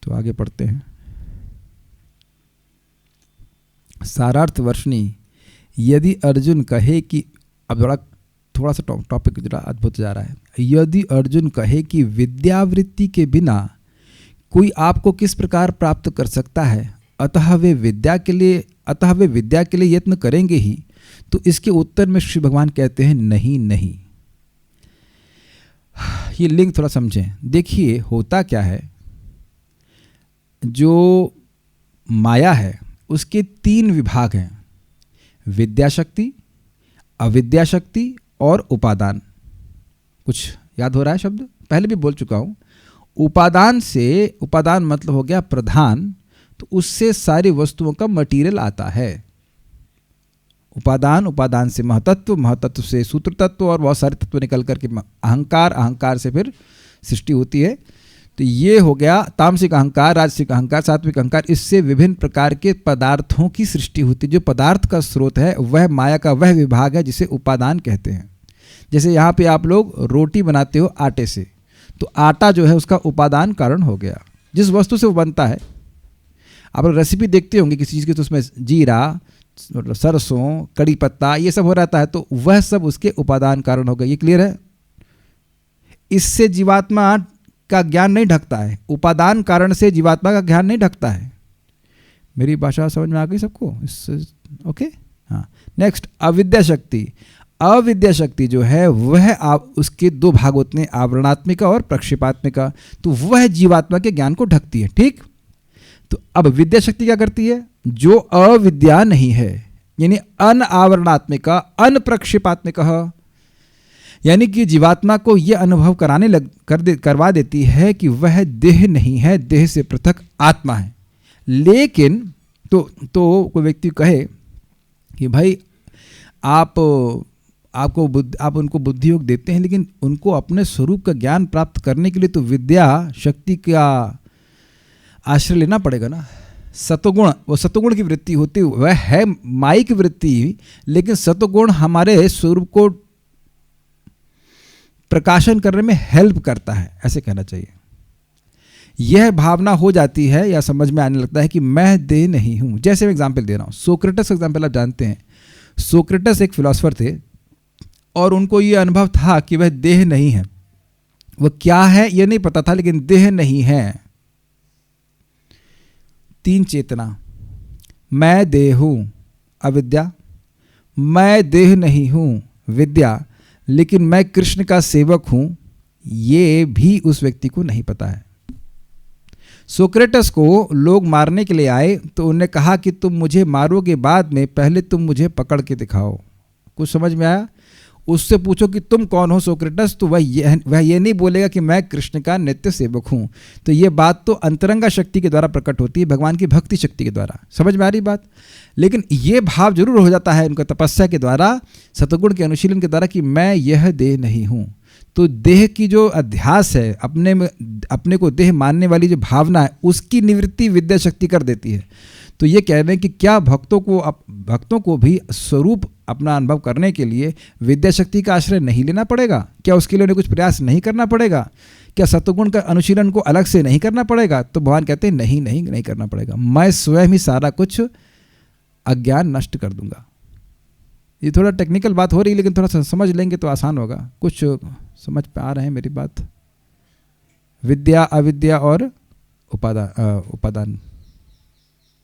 तो आगे पढ़ते हैं। सारार्थ वर्षणी, यदि अर्जुन कहे कि, अब थोड़ा सा टॉपिक जरा अद्भुत जा रहा है। यदि अर्जुन कहे कि विद्यावृत्ति के बिना कोई आपको किस प्रकार प्राप्त कर सकता है, अतः वे विद्या के लिए यत्न करेंगे ही, तो इसके उत्तर में श्री भगवान कहते हैं नहीं नहीं। ये लिंक थोड़ा समझें। देखिए होता क्या है, जो माया है उसके 3 विभाग हैं, विद्या शक्ति, अविद्या शक्ति और उपादान। कुछ याद हो रहा है शब्द? पहले भी बोल चुका हूं। उपादान मतलब हो गया प्रधान, तो उससे सारी वस्तुओं का मटेरियल आता है। उपादान से महतत्व से सूत्र तत्व और बहुत सारे तत्व निकल करके अहंकार से फिर सृष्टि होती है। तो ये हो गया तामसिक अहंकार, राजसिक अहंकार, सात्विक अहंकार। इससे विभिन्न प्रकार के पदार्थों की सृष्टि होती है। जो पदार्थ का स्रोत है वह माया का वह विभाग है जिसे उपादान कहते हैं। जैसे यहाँ पे आप लोग रोटी बनाते हो आटे से, तो आटा जो है उसका उपादान कारण हो गया, जिस वस्तु से वो बनता है। आप लोग रेसिपी देखते होंगे किसी चीज़ की, तो उसमें जीरा, सरसों, कड़ी पत्ता, ये सब हो रहता है, तो वह सब उसके उपादान कारण हो गए। ये क्लियर है? इससे जीवात्मा का ज्ञान नहीं ढकता है, उपादान कारण से जीवात्मा का ज्ञान नहीं ढकता है। मेरी भाषा समझ में आ गई सबको? ओके, हाँ। नेक्स्ट, अविद्या शक्ति। अविद्या शक्ति जो है वह उसके 2 भाग होते हैं, आवरणात्मिका और प्रक्षेपात्मिका। तो वह जीवात्मा के ज्ञान को ढकती है। ठीक, तो अब विद्या शक्ति क्या करती है? जो अविद्या नहीं है, यानी अनावरणात्मिका, अनप्रक्षेपात्मिका, यानी कि जीवात्मा को यह अनुभव करवा देती है कि वह देह नहीं है, देह से पृथक आत्मा है। लेकिन तो कोई व्यक्ति कहे कि भाई आप उनको बुद्धि योग देते हैं, लेकिन उनको अपने स्वरूप का ज्ञान प्राप्त करने के लिए तो विद्या शक्ति का आश्रय लेना पड़ेगा ना। सतोगुण, वो सतोगुण की वृत्ति होती है, वह है माइक वृत्ति, लेकिन सतोगुण हमारे स्वरूप को प्रकाशन करने में हेल्प करता है, ऐसे कहना चाहिए। यह भावना हो जाती है या समझ में आने लगता है कि मैं देह नहीं हूं। जैसे मैं एग्जाम्पल दे रहा हूं, सोक्रेटस एग्जाम्पल आप जानते हैं। सोक्रेटस एक फिलोसोफर थे और उनको यह अनुभव था कि वह देह नहीं है। वह क्या है यह नहीं पता था, लेकिन देह नहीं है। 3 चेतना, मैं देह हूं अविद्या, मैं देह नहीं हूं विद्या, लेकिन मैं कृष्ण का सेवक हूं, ये भी उस व्यक्ति को नहीं पता है। सोक्रेटस को लोग मारने के लिए आए तो उन्होंने कहा कि तुम मुझे मारोगे बाद में, पहले तुम मुझे पकड़ के दिखाओ। कुछ समझ में आया? उससे पूछो कि तुम कौन हो सोक्रेटस, तो वह ये नहीं बोलेगा कि मैं कृष्ण का नित्य सेवक हूँ। तो ये बात तो अंतरंगा शक्ति के द्वारा प्रकट होती है, भगवान की भक्ति शक्ति के द्वारा। समझ में आ रही बात? लेकिन ये भाव जरूर हो जाता है उनका तपस्या के द्वारा, सतगुण के अनुशीलन के द्वारा, कि मैं यह देह नहीं हूँ। तो देह की जो अध्यास है, अपने को देह मानने वाली जो भावना है, उसकी निवृत्ति विद्या शक्ति कर देती है। तो ये कह रहे हैं कि क्या भक्तों को भी स्वरूप अपना अनुभव करने के लिए विद्या शक्ति का आश्रय नहीं लेना पड़ेगा? क्या उसके लिए उन्हें कुछ प्रयास नहीं करना पड़ेगा? क्या सत्वगुण का अनुशीलन को अलग से नहीं करना पड़ेगा? तो भगवान कहते हैं नहीं करना पड़ेगा, मैं स्वयं ही सारा कुछ अज्ञान नष्ट कर दूंगा। ये थोड़ा टेक्निकल बात हो रही है, लेकिन थोड़ा सा समझ लेंगे तो आसान होगा। कुछ समझ पे आ रहे हैं मेरी बात? विद्या, अविद्या और उपादान।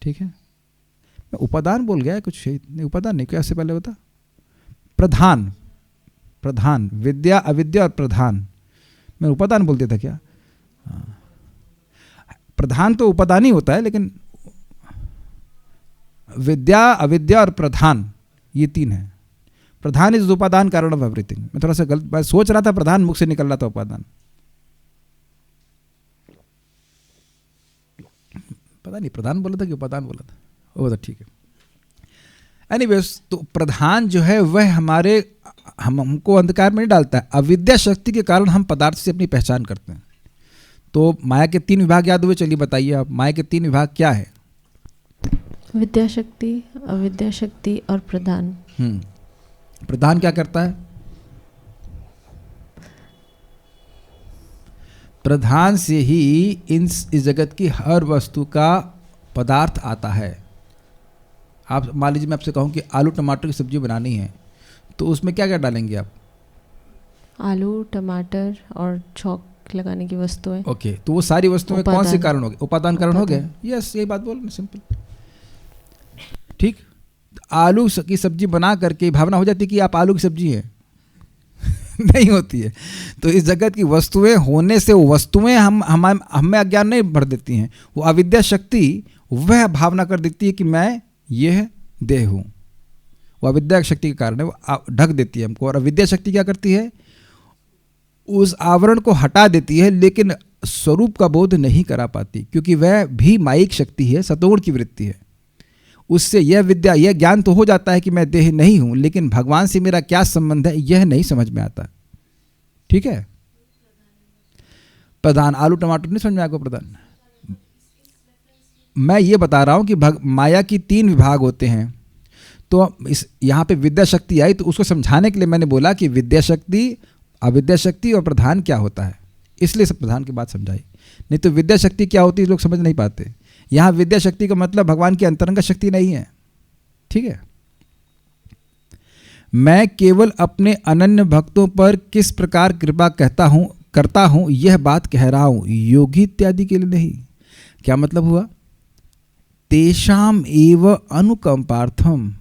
ठीक है, मैं उपादान बोल गया, कुछ नहीं, उपादान नहीं, क्या से पहले बता? प्रधान, विद्या, अविद्या और प्रधान। मैं उपादान बोल देता क्या? प्रधान तो उपादान ही होता है, लेकिन विद्या, अविद्या और प्रधान, ये तीन है। प्रधान इज उपादान कारण ऑफ एवरीथिंग। मैं थोड़ा सा गलत बात सोच रहा था, प्रधान मुख से निकल रहा था उपादान, पता नहीं प्रधान बोला था कि उपादान बोला था, वो तो ठीक है। एनीवेज, तो प्रधान जो है वह हमको अंधकार में नहीं डालता है। अविद्या शक्ति के कारण हम पदार्थ से अपनी पहचान करते हैं। तो माया के 3 विभाग याद हुए? चलिए बताइए आप, माया के 3 विभाग क्या है? विद्या शक्ति, अविद्या शक्ति और प्रधान। प्रधान क्या करता है? प्रधान से ही इस जगत की हर वस्तु का पदार्थ आता है। आप मान लीजिए मैं आपसे कहूं कि आलू टमाटर की सब्जी बनानी है, तो उसमें क्या क्या डालेंगे आप? आलू, टमाटर और छौंक लगाने की वस्तुएं। ओके, तो वो सारी वस्तुएं कौन से कारण हो गए? उपादान कारण हो गए। यस, यही बात बोल, सिंपल। ठीक, आलू की सब्जी बना करके भावना हो जाती है कि आप आलू की सब्जी हैं नहीं होती है। तो इस जगत की वस्तुएं होने से वो वस्तुएं हमें अज्ञान नहीं भर देती हैं। वो अविद्या शक्ति वह भावना कर देती है कि मैं यह देह हूँ। वो अविद्या शक्ति के कारण है, वो ढक देती है हमको। और अविद्या शक्ति क्या करती है? उस आवरण को हटा देती है, लेकिन स्वरूप का बोध नहीं करा पाती, क्योंकि वह भी मायिक शक्ति है, सतोगुण की वृत्ति है। उससे यह विद्या, यह ज्ञान तो हो जाता है कि मैं देह नहीं हूं, लेकिन भगवान से मेरा क्या संबंध है यह नहीं समझ में आता। ठीक है, प्रधान, आलू टमाटर नहीं समझ में आएगा प्रधान। मैं ये बता रहा हूं कि माया की 3 विभाग होते हैं। तो यहां पे विद्या शक्ति आई, तो उसको समझाने के लिए मैंने बोला कि विद्या शक्ति, अविद्या शक्ति और प्रधान क्या होता है, इसलिए सब प्रधान की बात समझाई। नहीं तो विद्या शक्ति क्या होती है लोग समझ नहीं पाते। यहां विद्या शक्ति का मतलब भगवान की अंतरंग शक्ति नहीं है। ठीक है, मैं केवल अपने अनन्य भक्तों पर किस प्रकार कृपा करता हूं यह बात कह रहा हूं, योगी इत्यादि के लिए नहीं। क्या मतलब हुआ? तेषाम एव अनुकंपार्थम,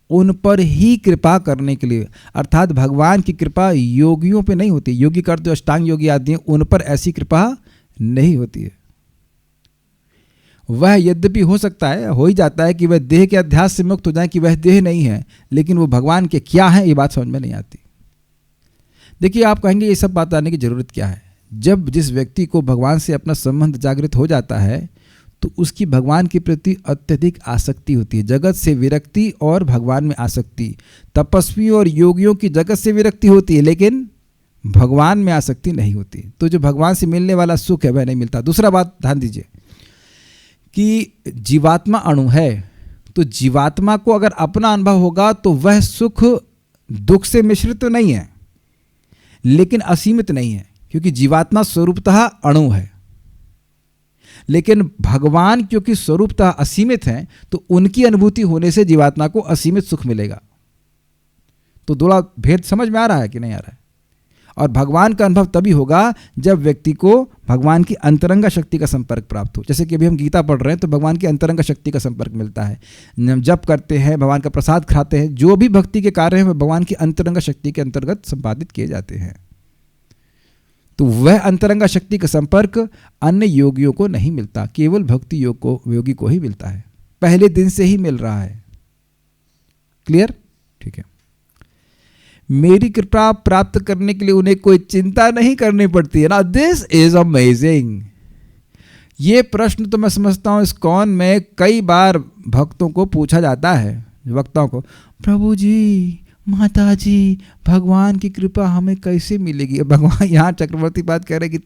उन पर ही कृपा करने के लिए। अर्थात भगवान की कृपा योगियों पे नहीं होती। योगी करते अष्टांग योगी आदि हैं, उन पर ऐसी कृपा नहीं होती है। वह यद्यपि हो सकता है, हो ही जाता है कि वह देह के अध्यास से मुक्त हो जाए, कि वह देह नहीं है, लेकिन वो भगवान के क्या है ये बात समझ में नहीं आती। देखिए, आप कहेंगे ये सब बात आने की जरूरत क्या है? जब जिस व्यक्ति को भगवान से अपना संबंध जागृत हो जाता है, तो उसकी भगवान के प्रति अत्यधिक आसक्ति होती है। जगत से विरक्ति और भगवान में आसक्ति। तपस्वी और योगियों की जगत से विरक्ति होती है, लेकिन भगवान में आसक्ति नहीं होती। तो जो भगवान से मिलने वाला सुख है वह नहीं मिलता। दूसरा बात ध्यान दीजिए कि जीवात्मा अणु है, तो जीवात्मा को अगर अपना अनुभव होगा तो वह सुख दुख से मिश्रित तो नहीं है, लेकिन असीमित नहीं है, क्योंकि जीवात्मा स्वरूपतः अणु है। लेकिन भगवान क्योंकि स्वरूपतः असीमित हैं, तो उनकी अनुभूति होने से जीवात्मा को असीमित सुख मिलेगा। तो थोड़ा भेद समझ में आ रहा है कि नहीं आ रहा है? और भगवान का अनुभव तभी होगा जब व्यक्ति को भगवान की अंतरंगा शक्ति का संपर्क प्राप्त हो। जैसे कि अभी हम गीता पढ़ रहे हैं, तो भगवान की अंतरंगा शक्ति का संपर्क मिलता है। जप करते हैं, भगवान का प्रसाद खाते हैं, जो भी भक्ति के कार्य हैं वह भगवान की अंतरंगा शक्ति के अंतर्गत संपादित किए जाते हैं। तो वह अंतरंगा शक्ति का संपर्क अन्य योगियों को नहीं मिलता, केवल भक्ति योगी को ही मिलता है, पहले दिन से ही मिल रहा है। क्लियर? ठीक है। मेरी कृपा प्राप्त करने के लिए उन्हें कोई चिंता नहीं करनी पड़ती है ना। This is amazing. ये प्रश्न तो मैं समझता हूं इस्कॉन में कई बार भक्तों को पूछा जाता है, वक्ताओं को, प्रभु जी, माता जी, भगवान की कृपा हमें कैसे मिलेगी? भगवान यहाँ चक्रवर्ती बात कह रहे कि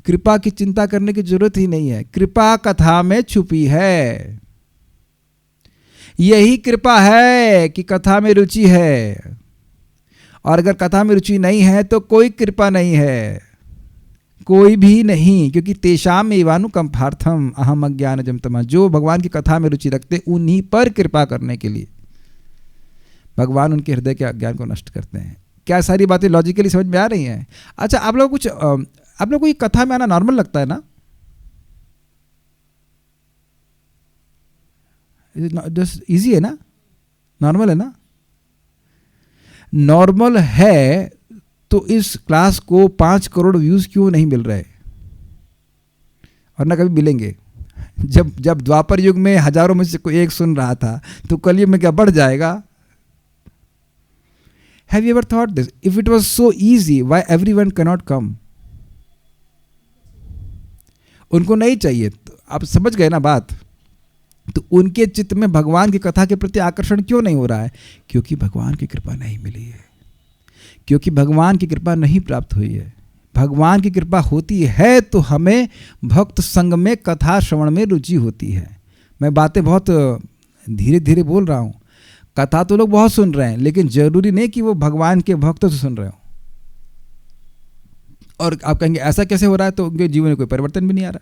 कृपा की चिंता करने की जरूरत ही नहीं है, कृपा कथा में छुपी है। यही कृपा है कि कथा में रुचि है, और अगर कथा में रुचि नहीं है तो कोई कृपा नहीं है, कोई भी नहीं, क्योंकि तेषाम एवानुकंपार्थम अहम अज्ञानजं तमः। जो भगवान की कथा में रुचि रखते उन्हीं पर कृपा करने के लिए भगवान उनके हृदय के अज्ञान को नष्ट करते हैं। क्या सारी बातें लॉजिकली समझ में आ रही हैं? अच्छा, आप लोग को ये कथा में आना नॉर्मल लगता है ना? जस्ट इजी है ना? नॉर्मल है ना? नॉर्मल है तो इस क्लास को 5 करोड़ व्यूज क्यों नहीं मिल रहे, और ना कभी मिलेंगे? जब द्वापर युग में हजारों में से कोई एक सुन रहा था, तो कलयुग में क्या बढ़ जाएगा? Have you ever thought this? If it was so easy, why everyone cannot come? उनको नहीं चाहिए, तो आप समझ गए ना बात? तो उनके चित्त में भगवान की कथा के प्रति आकर्षण क्यों नहीं हो रहा है? क्योंकि भगवान की कृपा नहीं मिली है, क्योंकि भगवान की कृपा नहीं प्राप्त हुई है। भगवान की कृपा होती है तो हमें भक्त संग में, कथा श्रवण में रुचि होती है। मैं बातें बहुत धीरे धीरे बोल रहा हूँ। कथा तो लोग बहुत सुन रहे हैं, लेकिन जरूरी नहीं कि वो भगवान के भक्तों से सुन रहे हो। और आप कहेंगे ऐसा कैसे हो रहा है? तो उनके जीवन में कोई परिवर्तन भी नहीं आ रहा।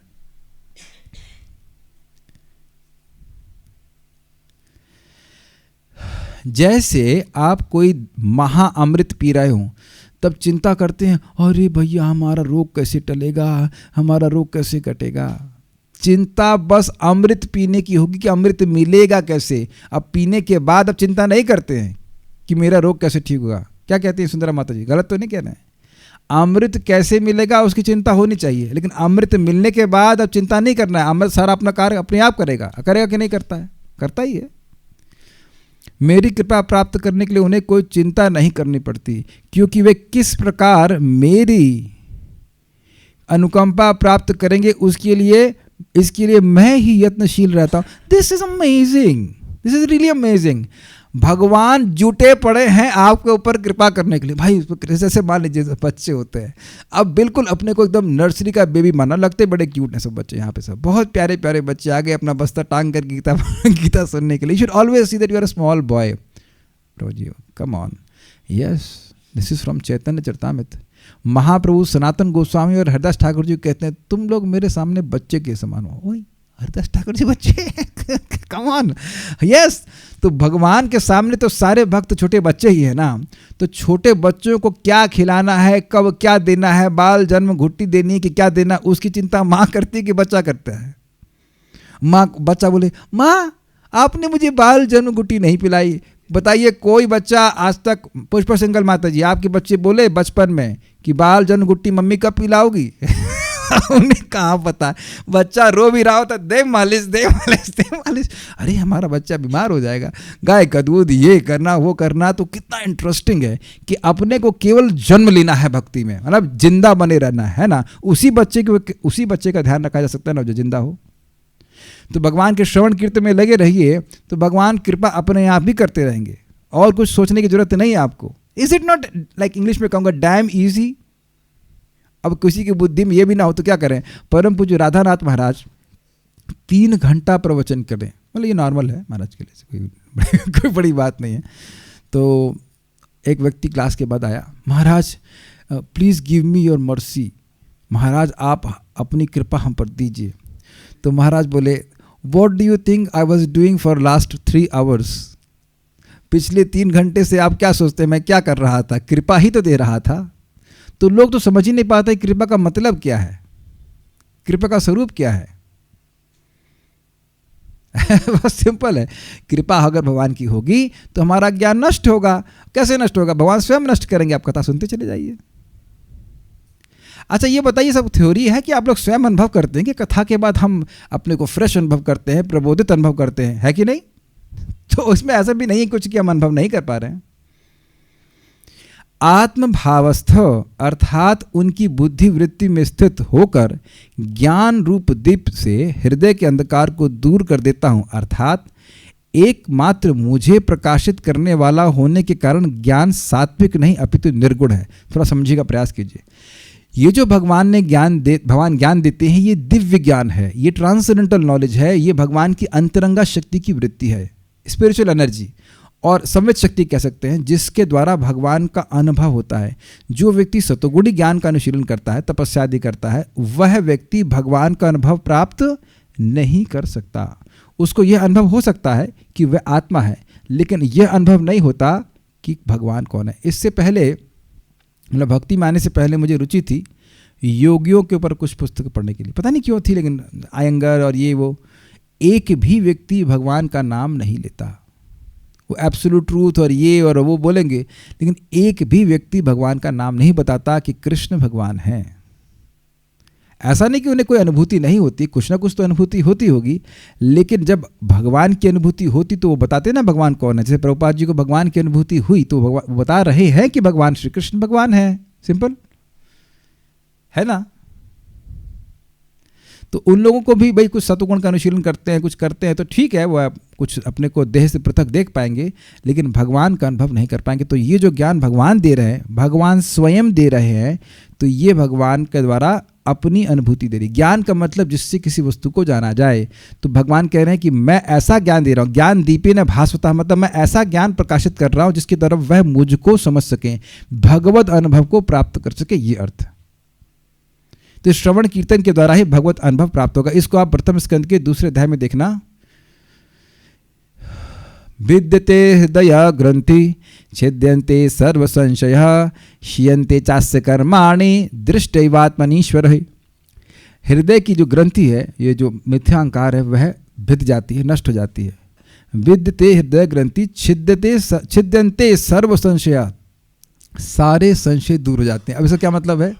जैसे आप कोई महा अमृत पी रहे हो, तब चिंता करते हैं, अरे भैया हमारा रोग कैसे टलेगा, हमारा रोग कैसे कटेगा। चिंता बस अमृत पीने की होगी कि अमृत मिलेगा कैसे। अब पीने के बाद अब चिंता नहीं करते हैं कि मेरा रोग कैसे ठीक होगा। क्या कहती है सुंदरा माता जी? गलत तो नहीं कहना है। अमृत कैसे मिलेगा उसकी चिंता होनी चाहिए, लेकिन अमृत मिलने के बाद अब चिंता नहीं करना है। अमृत सारा अपना कार्य अपने आप करेगा कि नहीं करता है? करता ही है। मेरी कृपा प्राप्त करने के लिए उन्हें कोई चिंता नहीं करनी पड़ती, क्योंकि वे किस प्रकार मेरी अनुकंपा प्राप्त करेंगे इसके लिए मैं ही यत्नशील रहता हूं। This is amazing, this is really amazing. भगवान जुटे पड़े हैं आपके ऊपर कृपा करने के लिए। भाई जैसे मान लीजिए बच्चे होते हैं, अब बिल्कुल अपने को एकदम नर्सरी का बेबी माना, लगते बड़े क्यूट हैं सब बच्चे। यहाँ पे सब बहुत प्यारे प्यारे बच्चे आ गए अपना बस्ता टांग कर गीता सुनने के लिए। You should always see that you are a small boy. Rosie come on, yes, this is from Chaitanya Charitamrita. Mahaprabhu Sanatan Goswami और हरदास ठाकुर जी कहते हैं, तुम लोग मेरे सामने बच्चे के समान हो। ओए हरदास ठाकुर जी बच्चे कम ऑन, यस। तो भगवान के सामने तो सारे भक्त छोटे बच्चे ही है ना। तो छोटे बच्चों को क्या खिलाना है, कब क्या देना है, बाल जन्म घुट्टी देनी है कि क्या देना, उसकी चिंता माँ करती है कि बच्चा करता है? बच्चा बोले, माँ आपने मुझे बाल जन्म घुट्टी नहीं पिलाई। बताइए कोई बच्चा आज तक, पुष्प सिंगल माता जी, आपके बच्चे बोले बचपन में कि बाल जन्म गुट्टी मम्मी कब पिलाओगी? उन्हें कहाँ पता। बच्चा रो भी रहा होता, दे मालिश दे मालिश दे मालिश। अरे हमारा बच्चा बीमार हो जाएगा, गाय का दूध ये करना वो करना। तो कितना इंटरेस्टिंग है कि अपने को केवल जन्म लेना है भक्ति में, मतलब जिंदा बने रहना है ना। उसी बच्चे का ध्यान रखा जा सकता है ना जो जिंदा हो। तो भगवान के श्रवण कीर्तन में लगे रहिए, तो भगवान कृपा अपने आप भी करते रहेंगे, और कुछ सोचने की जरूरत नहीं है आपको। Is it not like, English में कहूँगा, डैम ईजी। अब किसी की बुद्धि में ये भी ना हो तो क्या करें? परम पूज्य राधानाथ महाराज 3 घंटा प्रवचन करें, मतलब ये नॉर्मल है महाराज के लिए, कोई बड़ी बात नहीं है। तो एक व्यक्ति क्लास के बाद आया, Maharaj please give me your mercy, Maharaj आप अपनी कृपा हम पर दीजिए। तो महाराज बोले, what do you think I was doing for last 3 hours? पिछले 3 घंटे से आप क्या सोचते हैं मैं क्या कर रहा था? कृपा ही तो दे रहा था। तो लोग तो समझ ही नहीं पाते कृपा का मतलब क्या है, कृपा का स्वरूप क्या है। बहुत सिंपल है, कृपा अगर भगवान की होगी तो हमारा ज्ञान नष्ट होगा। कैसे नष्ट होगा? भगवान स्वयं नष्ट करेंगे। आप कथा सुनते चले जाइए। अच्छा ये बताइए, सब थ्योरी है कि आप लोग स्वयं अनुभव करते हैं कि कथा के बाद हम अपने को फ्रेश अनुभव करते हैं, प्रबोधित अनुभव करते हैं, है कि नहीं? तो उसमें ऐसा भी नहीं है कुछ कि हम अनुभव नहीं कर पा रहे हैं। आत्मभावस्थ अर्थात उनकी बुद्धि वृत्ति में स्थित होकर ज्ञान रूप दीप से हृदय के अंधकार को दूर कर देता हूं, अर्थात एकमात्र मुझे प्रकाशित करने वाला होने के कारण ज्ञान सात्विक नहीं अपितु निर्गुण है। थोड़ा समझने का प्रयास कीजिए। ये जो भगवान ज्ञान देते हैं, ये दिव्य ज्ञान है, ये ट्रांसेंडेंटल नॉलेज है, ये भगवान की अंतरंगा शक्ति की वृत्ति है, स्पिरिचुअल एनर्जी और संवेद शक्ति कह सकते हैं, जिसके द्वारा भगवान का अनुभव होता है। जो व्यक्ति सतोगुणी ज्ञान का अनुशीलन करता है, तपस्या आदि करता है, वह व्यक्ति भगवान का अनुभव प्राप्त नहीं कर सकता। उसको यह अनुभव हो सकता है कि वह आत्मा है, लेकिन यह अनुभव नहीं होता कि भगवान कौन है। इससे पहले, मतलब भक्ति में आने से पहले मुझे रुचि थी योगियों के ऊपर कुछ पुस्तक पढ़ने के लिए, पता नहीं क्यों थी, लेकिन आयंगर और ये वो, एक भी व्यक्ति भगवान का नाम नहीं लेता। वो एब्सोल्यूट ट्रूथ और ये और वो बोलेंगे, लेकिन एक भी व्यक्ति भगवान का नाम नहीं बताता कि कृष्ण भगवान हैं। ऐसा नहीं कि उन्हें कोई अनुभूति नहीं होती, कुछ ना कुछ तो अनुभूति होती होगी, लेकिन जब भगवान की अनुभूति होती तो वो बताते ना भगवान कौन है। जैसे प्रभुपाद जी को भगवान की अनुभूति हुई तो वो बता रहे हैं कि भगवान श्री कृष्ण भगवान है। सिंपल है ना? तो उन लोगों को भी भाई कुछ सतुगुण का अनुशीलन करते हैं, कुछ करते हैं तो ठीक है, वो कुछ अपने को देह से पृथक देख पाएंगे, लेकिन भगवान का अनुभव नहीं कर पाएंगे। तो ये जो ज्ञान भगवान दे रहे हैं, भगवान स्वयं दे रहे हैं, तो ये भगवान के द्वारा अपनी अनुभूति दे रही। ज्ञान का मतलब जिससे किसी वस्तु को जाना जाए, तो भगवान कह रहे हैं कि मैं ऐसा ज्ञान दे रहा हूँ, ज्ञान दीपेन भास्वतः, मतलब मैं ऐसा ज्ञान प्रकाशित कर रहा हूँ जिसकी तरफ वह मुझको समझ सकें, भगवत अनुभव को प्राप्त कर सके, ये अर्थ। तो श्रवण कीर्तन के द्वारा ही भगवत अनुभव प्राप्त होगा। इसको आप प्रथम स्कंद के दूसरे अध्याय में देखना। विद्यते हृदय ग्रंथि छिद्यन्ते सर्व संशय क्षीयन्ते चास्य कर्माणि दृष्टैवात्मनीश्वर। हृदय की जो ग्रंथि है, ये जो मिथ्यांकार है, वह भिद जाती है, नष्ट हो जाती है। विद्यते हृदय ग्रंथि छिद्यन्ते सर्व संशय, सारे संशय दूर हो जाते हैं। अब इसका क्या मतलब है?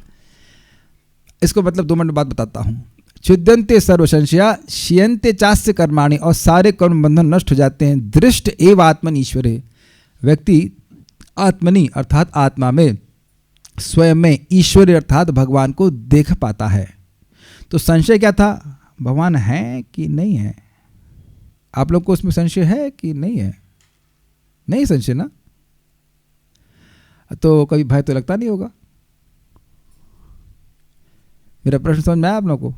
इसको मतलब 2 मिनट बाद बताता हूँ। छिद्यन्ते सर्व संशया क्षीयन्ते चास्य कर्माणि, और सारे कर्म बंधन नष्ट हो जाते हैं। दृष्ट एव आत्मन ईश्वरे, व्यक्ति आत्मनि अर्थात आत्मा में, स्वयं में, ईश्वर अर्थात भगवान को देख पाता है। तो संशय क्या था? भगवान है कि नहीं है? आप लोग को उसमें संशय है कि नहीं है? नहीं संशय ना? तो कभी भय तो लगता नहीं होगा। मेरा प्रश्न समझ में आया आप लोगों को?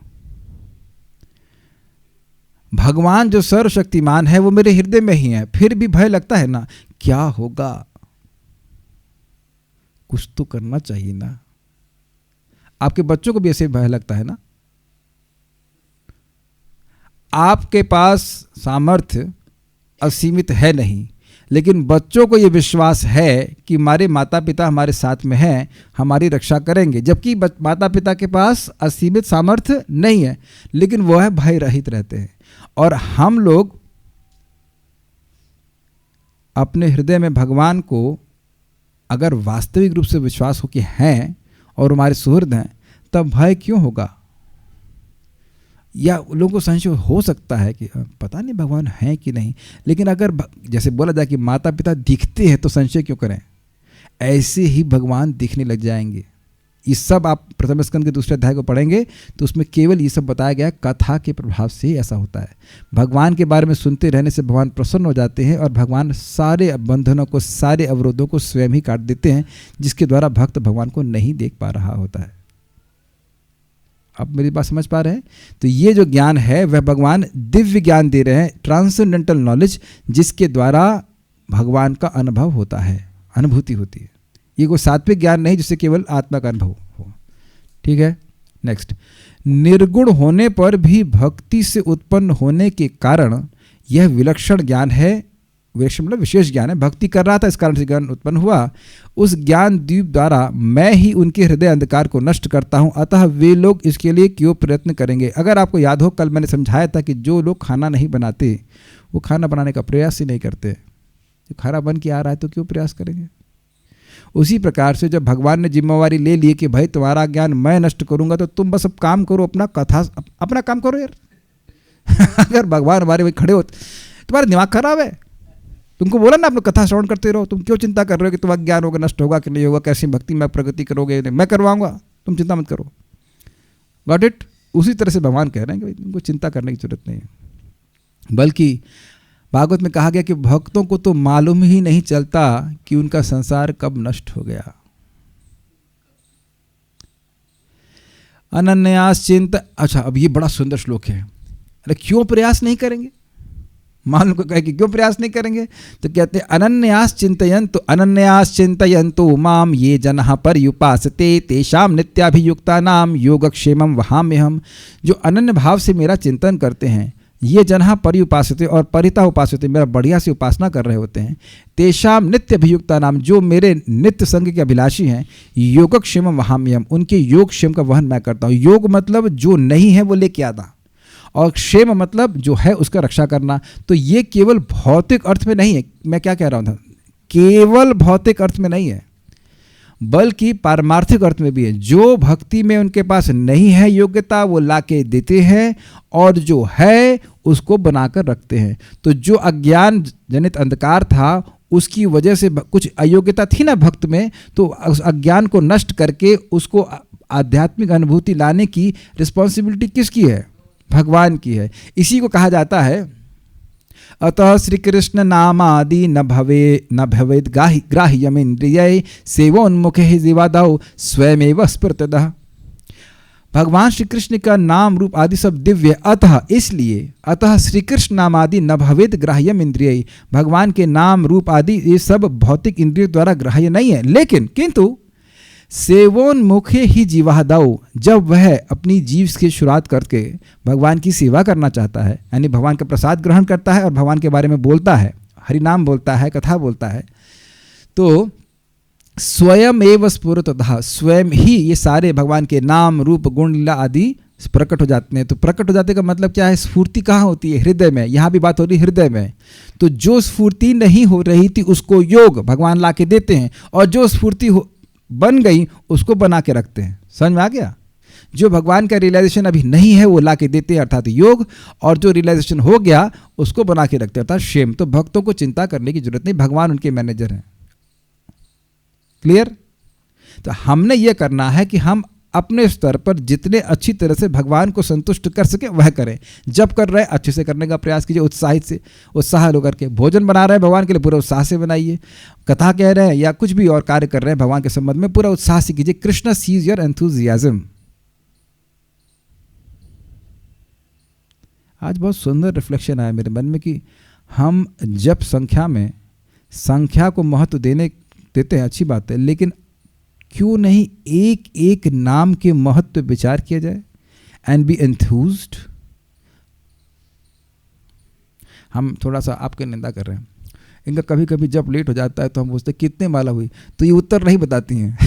भगवान जो सर्वशक्तिमान है वो मेरे हृदय में ही है, फिर भी भय लगता है ना, क्या होगा? कुछ तो करना चाहिए ना। आपके बच्चों को भी ऐसे भय लगता है ना? आपके पास सामर्थ्य असीमित है नहीं, लेकिन बच्चों को ये विश्वास है कि हमारे माता पिता हमारे साथ में हैं, हमारी रक्षा करेंगे, जबकि माता पिता के पास असीमित सामर्थ्य नहीं है, लेकिन वह भय रहित रहते हैं। और हम लोग अपने हृदय में भगवान को अगर वास्तविक रूप से विश्वास हो कि हैं और हमारे सुहृद हैं, तब भय क्यों होगा? या लोगों को संशय हो सकता है कि पता नहीं भगवान है कि नहीं, लेकिन अगर जैसे बोला जाए कि माता पिता दिखते हैं तो संशय क्यों करें? ऐसे ही भगवान दिखने लग जाएंगे। ये सब आप प्रथम स्कंद के दूसरे अध्याय को पढ़ेंगे तो उसमें केवल ये सब बताया गया, कथा के प्रभाव से ही ऐसा होता है। भगवान के बारे में सुनते रहने से भगवान प्रसन्न हो जाते हैं और भगवान सारे बंधनों को, सारे अवरोधों को स्वयं ही काट देते हैं, जिसके द्वारा भक्त भगवान को नहीं देख पा रहा होता है। आप मेरी बात समझ पा रहे हैं? तो ये जो ज्ञान है वह भगवान दिव्य ज्ञान दे रहे हैं, ट्रांसेंडेंटल नॉलेज, जिसके द्वारा भगवान का अनुभव होता है, अनुभूति होती है। ये कोई सात्विक ज्ञान नहीं जिससे केवल आत्मा का अनुभव हो। ठीक है, नेक्स्ट। निर्गुण होने पर भी भक्ति से उत्पन्न होने के कारण यह विलक्षण ज्ञान है। विलक्षण मतलब विशेष ज्ञान है। भक्ति कर रहा था, इस कारण से ज्ञान उत्पन्न हुआ। उस ज्ञान द्वीप द्वारा मैं ही उनके हृदय अंधकार को नष्ट करता हूं, अतः वे लोग इसके लिए क्यों प्रयत्न करेंगे? अगर आपको याद हो, कल मैंने समझाया था कि जो लोग खाना नहीं बनाते वो खाना बनाने का प्रयास ही नहीं करते। जो खाना बन के आ रहा है तो क्यों प्रयास करेंगे? उसी प्रकार से जब भगवान ने जिम्मेवारी ले ली कि भाई तुम्हारा ज्ञान मैं नष्ट करूंगा, तो तुम बस अब काम करो, अपना काम करो यार। अगर भगवान हमारे भाई खड़े हो, तुम्हारा दिमाग खराब है, तुमको बोला ना आप लोग कथा श्रवण करते रहो, तुम क्यों चिंता कर रहे हो कि तुम्हारा ज्ञान होगा, नष्ट होगा कि नहीं होगा, कैसी भक्ति में प्रगति करोगे, मैं करवाऊंगा, तुम चिंता मत करो। Got it? उसी तरह से भगवान कह रहे हैं कि तुमको चिंता करने की जरूरत नहीं है। बल्कि भागवत में कहा गया कि भक्तों को तो मालूम ही नहीं चलता कि उनका संसार कब नष्ट हो गया। अनन्यास चिंत, अच्छा अब ये बड़ा सुंदर श्लोक है। अरे क्यों प्रयास नहीं करेंगे? मान को कहे कि क्यों प्रयास नहीं करेंगे, तो कहते हैं अनन्यास चिंतयन्तु माम ये जनः पर्युपासते तेषाम नित्याभियुक्ता नाम योगक्षेमं वहाम्यहम्। जो अनन्य भाव से मेरा चिंतन करते हैं, ये जनः पर्युपासते और परिता उपासते, मेरा बढ़िया से उपासना कर रहे होते हैं, तेषाम नित्य अभियुक्ता नाम, जो मेरे नित्य संग के अभिलाषी हैं, योगक्षेमं वहाम्यहम्, उनके योग क्षेम का वहन मैं करता हूँ। योग मतलब जो नहीं है वो लेके आना, और क्षेम मतलब जो है उसका रक्षा करना। तो ये केवल भौतिक अर्थ में नहीं है, मैं क्या कह रहा हूँ, केवल भौतिक अर्थ में नहीं है, बल्कि पारमार्थिक अर्थ में भी है। जो भक्ति में उनके पास नहीं है योग्यता, वो लाके देते हैं, और जो है उसको बनाकर रखते हैं। तो जो अज्ञान जनित अंधकार था, उसकी वजह से कुछ अयोग्यता थी ना भक्त में, तो उस अज्ञान को नष्ट करके उसको आध्यात्मिक अनुभूति लाने की रिस्पॉन्सिबिलिटी किसकी है? भगवान की है। इसी को कहा जाता है अतः श्री कृष्ण नामादि न भवेद ग्राह्यमिन्द्रियै सेवोन्मुखे हि जीवादौ स्वयमेव स्फुरतः। भगवान श्री कृष्ण का नाम रूप आदि सब दिव्य, अतः इसलिए अतः श्री कृष्ण नाम आदि न भवेद ग्राह्यम इंद्रिय, भगवान के नाम रूप आदि ये सब भौतिक इंद्रियों द्वारा ग्राह्य नहीं है। लेकिन किंतु सेवोन्मुखे ही जीवादौ, जब वह अपनी जीव की शुरुआत करके भगवान की सेवा करना चाहता है, यानी भगवान का प्रसाद ग्रहण करता है और भगवान के बारे में बोलता है, हरि नाम बोलता है, कथा बोलता है, तो स्वयं एव स्फुरतः, स्वयं ही ये सारे भगवान के नाम रूप गुण लीला आदि प्रकट हो जाते हैं। तो प्रकट हो जाते का मतलब क्या है? स्फूर्ति कहाँ होती है? हृदय में। यहाँ भी बात हो रही हृदय में। तो जो स्फूर्ति नहीं हो रही थी उसको योग भगवान ला के देते हैं, और जो स्फूर्ति बन गई उसको बना के रखते हैं। समझ में आ गया? जो भगवान का रियलाइजेशन अभी नहीं है वो ला के देते हैं, अर्थात योग, और जो रियलाइजेशन हो गया उसको बना के रखते हैं, अर्थात क्षेम। तो भक्तों को चिंता करने की जरूरत नहीं, भगवान उनके मैनेजर हैं। क्लियर? तो हमने ये करना है कि हम अपने स्तर पर जितने अच्छी तरह से भगवान को संतुष्ट कर सके वह करें। जब कर रहे हैं अच्छे से करने का प्रयास कीजिए, उत्साहित से, उत्साह होकर के। भोजन बना रहे हैं भगवान के लिए, पूरा उत्साह से बनाइए। कथा कह रहे हैं या कुछ भी और कार्य कर रहे हैं भगवान के संबंध में, पूरा उत्साह से कीजिए। Krishna sees your enthusiasm. आज बहुत सुंदर रिफ्लेक्शन आया मेरे मन में कि हम जब संख्या को महत्व देते हैं, अच्छी बात है, लेकिन क्यों नहीं एक एक नाम के महत्व पे विचार किया जाए, एंड बी एंथ्यूज्ड। हम थोड़ा सा आपकी निंदा कर रहे हैं, इनका कभी कभी जब लेट हो जाता है तो हम पूछते कितने माला हुई, तो ये उत्तर नहीं बताती हैं।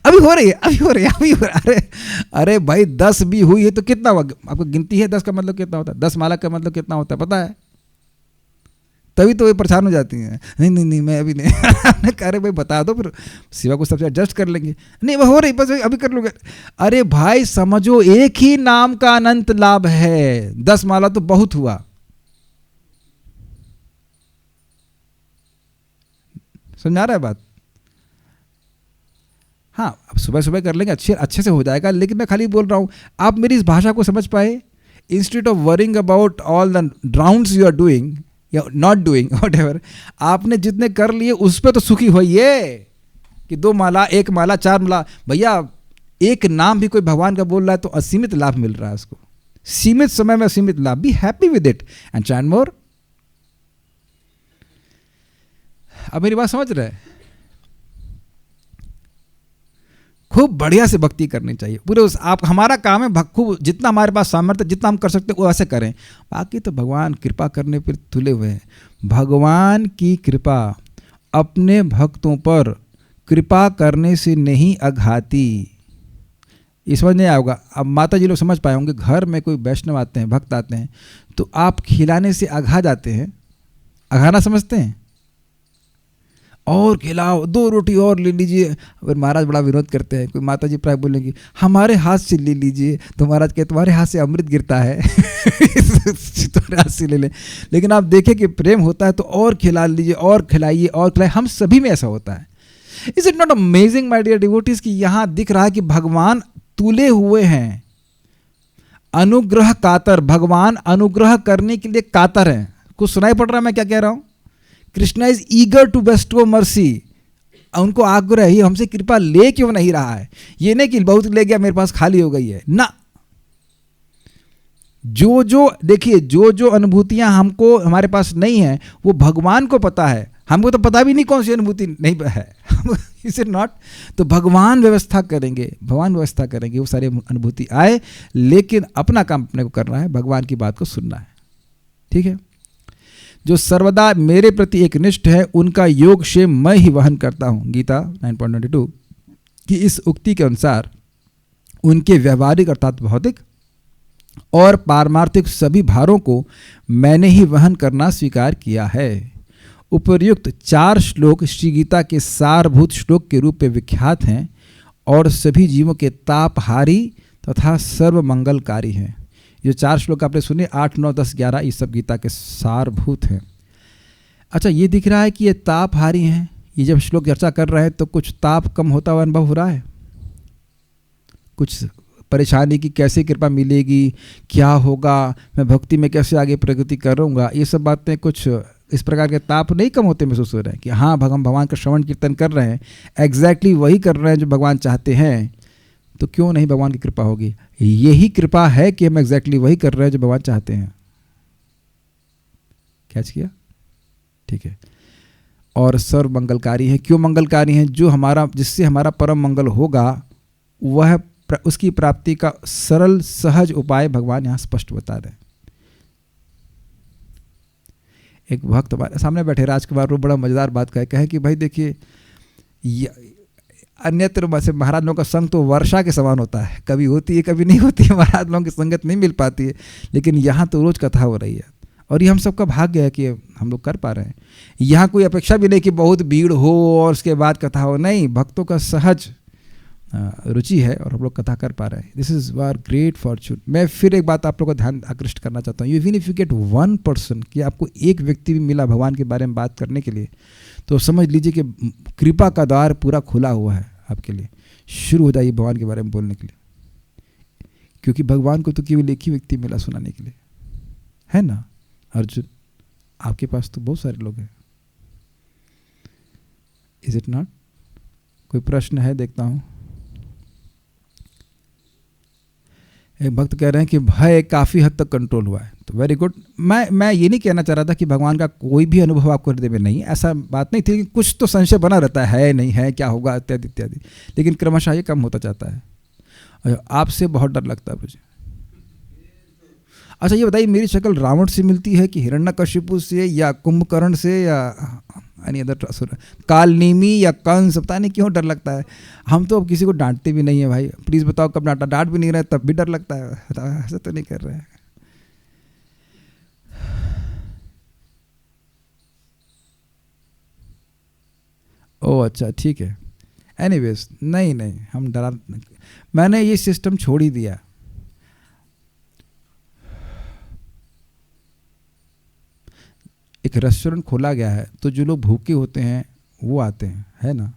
अभी हो रही है। अरे भाई 10 भी हुई है तो कितना हुआ? आपको गिनती है 10 का मतलब कितना होता है? 10 माला का मतलब कितना होता है पता है? तभी तो वे परेशान हो जाती हैं, नहीं मैं अभी नहीं। कह रहे भाई बता दो, फिर सेवा को सबसे एडजस्ट कर लेंगे। नहीं वो हो रही, बस अभी कर लूँगा। अरे भाई समझो, एक ही नाम का अनंत लाभ है। 10 माला तो बहुत हुआ। समझ आ रहा है बात? हाँ, अब सुबह सुबह कर लेंगे, अच्छे से हो जाएगा। लेकिन मैं खाली बोल रहा हूँ, आप मेरी इस भाषा को समझ पाए? Instead of worrying about all the rounds you are doing या नॉट डूइंग व्हाटएवर, आपने जितने कर लिए उस पर तो सुखी होइए कि 2 माला, 1 माला, 4 माला। भैया एक नाम भी कोई भगवान का बोल रहा है तो असीमित लाभ मिल रहा है उसको, सीमित समय में असीमित लाभ। Be happy with it and chant more. अब मेरी बात समझ रहे हैं? खूब बढ़िया से भक्ति करनी चाहिए पूरे आप। हमारा काम है खूब, जितना हमारे पास सामर्थ्य, जितना हम कर सकते हैं वो ऐसे करें। बाकी तो भगवान कृपा करने पर तुले हुए हैं। भगवान की कृपा अपने भक्तों पर कृपा करने से नहीं अघाती। ये समझ नहीं आएगा। अब माता जी लोग समझ पाए होंगे, घर में कोई वैष्णव आते हैं, भक्त आते हैं, तो आप खिलाने से अघा जाते हैं। अघाना समझते हैं? और खिलाओ, 2 रोटी और ले लीजिए। फिर महाराज बड़ा विरोध करते हैं, कोई माता जी प्राय बोलेंगी हमारे हाथ से ले लीजिए, तो महाराज कहते तुम्हारे हाथ से अमृत गिरता है तुम्हारे हाथ से ले लें। लेकिन आप देखें कि प्रेम होता है तो और खिला लीजिए, और खिलाइए, और खिलाइए। हम सभी में ऐसा होता है। Is it not amazing my dear devotees कि यहाँ दिख रहा है कि भगवान तुले हुए हैं, अनुग्रह कातर, भगवान अनुग्रह करने के लिए कातर हैं। कुछ सुनाई पड़ रहा है मैं क्या कह रहा हूं? Krishna is eager to bestow mercy. उनको आग्रह है, हमसे कृपा ले क्यों नहीं रहा है? ये नहीं कि बहुत ले गया मेरे पास खाली हो गई है ना। जो जो देखिए, जो जो अनुभूतियां हमको हमारे पास नहीं है वो भगवान को पता है, हमको तो पता भी नहीं कौन सी अनुभूति नहीं है इज इट नॉट? तो भगवान व्यवस्था करेंगे, भगवान व्यवस्था करेंगे वो सारी अनुभूति आए, लेकिन अपना काम अपने को करना है, भगवान की बात को सुनना है। ठीक है? जो सर्वदा मेरे प्रति एक निष्ठ है उनका योग क्षेम मैं ही वहन करता हूं, गीता 9.22 की इस उक्ति के अनुसार उनके व्यवहारिक अर्थात भौतिक और पारमार्थिक सभी भारों को मैंने ही वहन करना स्वीकार किया है। उपर्युक्त 4 श्लोक श्री गीता के सारभूत श्लोक के रूप में विख्यात हैं और सभी जीवों के तापहारी तथा सर्वमंगलकारी हैं। ये 4 श्लोक आपने सुने, 8, 9, 10, 11, ये सब गीता के सारभूत हैं। अच्छा, ये दिख रहा है कि ये तापहारी हैं। ये जब श्लोक चर्चा कर रहे हैं तो कुछ ताप कम होता हुआ अनुभव हो रहा है, कुछ परेशानी की कैसे कृपा मिलेगी, क्या होगा, मैं भक्ति में कैसे आगे प्रगति करूँगा, ये सब बातें कुछ इस प्रकार के ताप नहीं कम होते महसूस हो रहे हैं कि हाँ भगवान का श्रवण कीर्तन कर रहे हैं, एग्जैक्टली वही कर रहे हैं जो भगवान चाहते हैं, तो क्यों नहीं भगवान की कृपा होगी? यही कृपा है कि हम एग्जैक्टली वही कर रहे हैं जो भगवान चाहते हैं। कैच किया? ठीक है। और सर्व मंगलकारी है। क्यों मंगलकारी हैं? जो हमारा, जिससे हमारा परम मंगल होगा वह उसकी प्राप्ति का सरल सहज उपाय भगवान यहाँ स्पष्ट बता रहे हैं। एक भक्त हमारे सामने बैठे राजकुमार, वो बड़ा मजेदार बात कहे कि भाई देखिए, अन्यत्र से महाराज लोगों का संग तो वर्षा के समान होता है, कभी होती है कभी नहीं होती है, महाराज लोगों की संगत नहीं मिल पाती है, लेकिन यहाँ तो रोज कथा हो रही है और ये हम सबका भाग्य है कि हम लोग कर पा रहे हैं। यहाँ कोई अपेक्षा भी नहीं कि बहुत भीड़ हो और उसके बाद कथा हो, नहीं, भक्तों का सहज रुचि है और हम लोग कथा कर पा रहे हैं। This is our great fortune. मैं फिर एक बात आप लोगों का ध्यान आकृष्ट करना चाहता हूँ, even if you get 1 person, कि आपको एक व्यक्ति भी मिला भगवान के बारे में बात करने के लिए, तो समझ लीजिए कि कृपा का द्वार पूरा खुला हुआ है आपके लिए। शुरू हो जाइए भगवान के बारे में बोलने के लिए, क्योंकि भगवान को तो केवल एक ही व्यक्ति मिला सुनाने के लिए, है ना अर्जुन? आपके पास तो बहुत सारे लोग हैं। Is it not? कोई प्रश्न है? देखता हूं। एक भक्त कह रहे हैं कि भय काफ़ी हद तक कंट्रोल हुआ है, तो वेरी गुड। मैं ये नहीं कहना चाह रहा था कि भगवान का कोई भी अनुभव आपको हृदय में नहीं, ऐसा बात नहीं थी, लेकिन कुछ तो संशय बना रहता है नहीं है, क्या होगा इत्यादि इत्यादि, लेकिन क्रमशः ये कम होता जाता है। आपसे बहुत डर लगता है मुझे। अच्छा ये बताइए, मेरी शक्ल रावण से मिलती है कि हिरण्यकशिपु से या कुंभकर्ण से या एनी अदर असुर, कालनेमी या कंस? पता नहीं क्यों डर लगता है। हम तो अब किसी को डांटते भी नहीं है भाई, प्लीज़ बताओ कब डांटा? डांट भी नहीं रहे तब भी डर लगता है, ऐसा तो नहीं कर रहे हैं। ओह अच्छा ठीक है। एनीवेज, नहीं हम डरा, मैंने ये सिस्टम छोड़ ही दिया। एक रेस्टोरेंट खोला गया है तो जो लोग भूखे होते हैं वो आते हैं, है ना?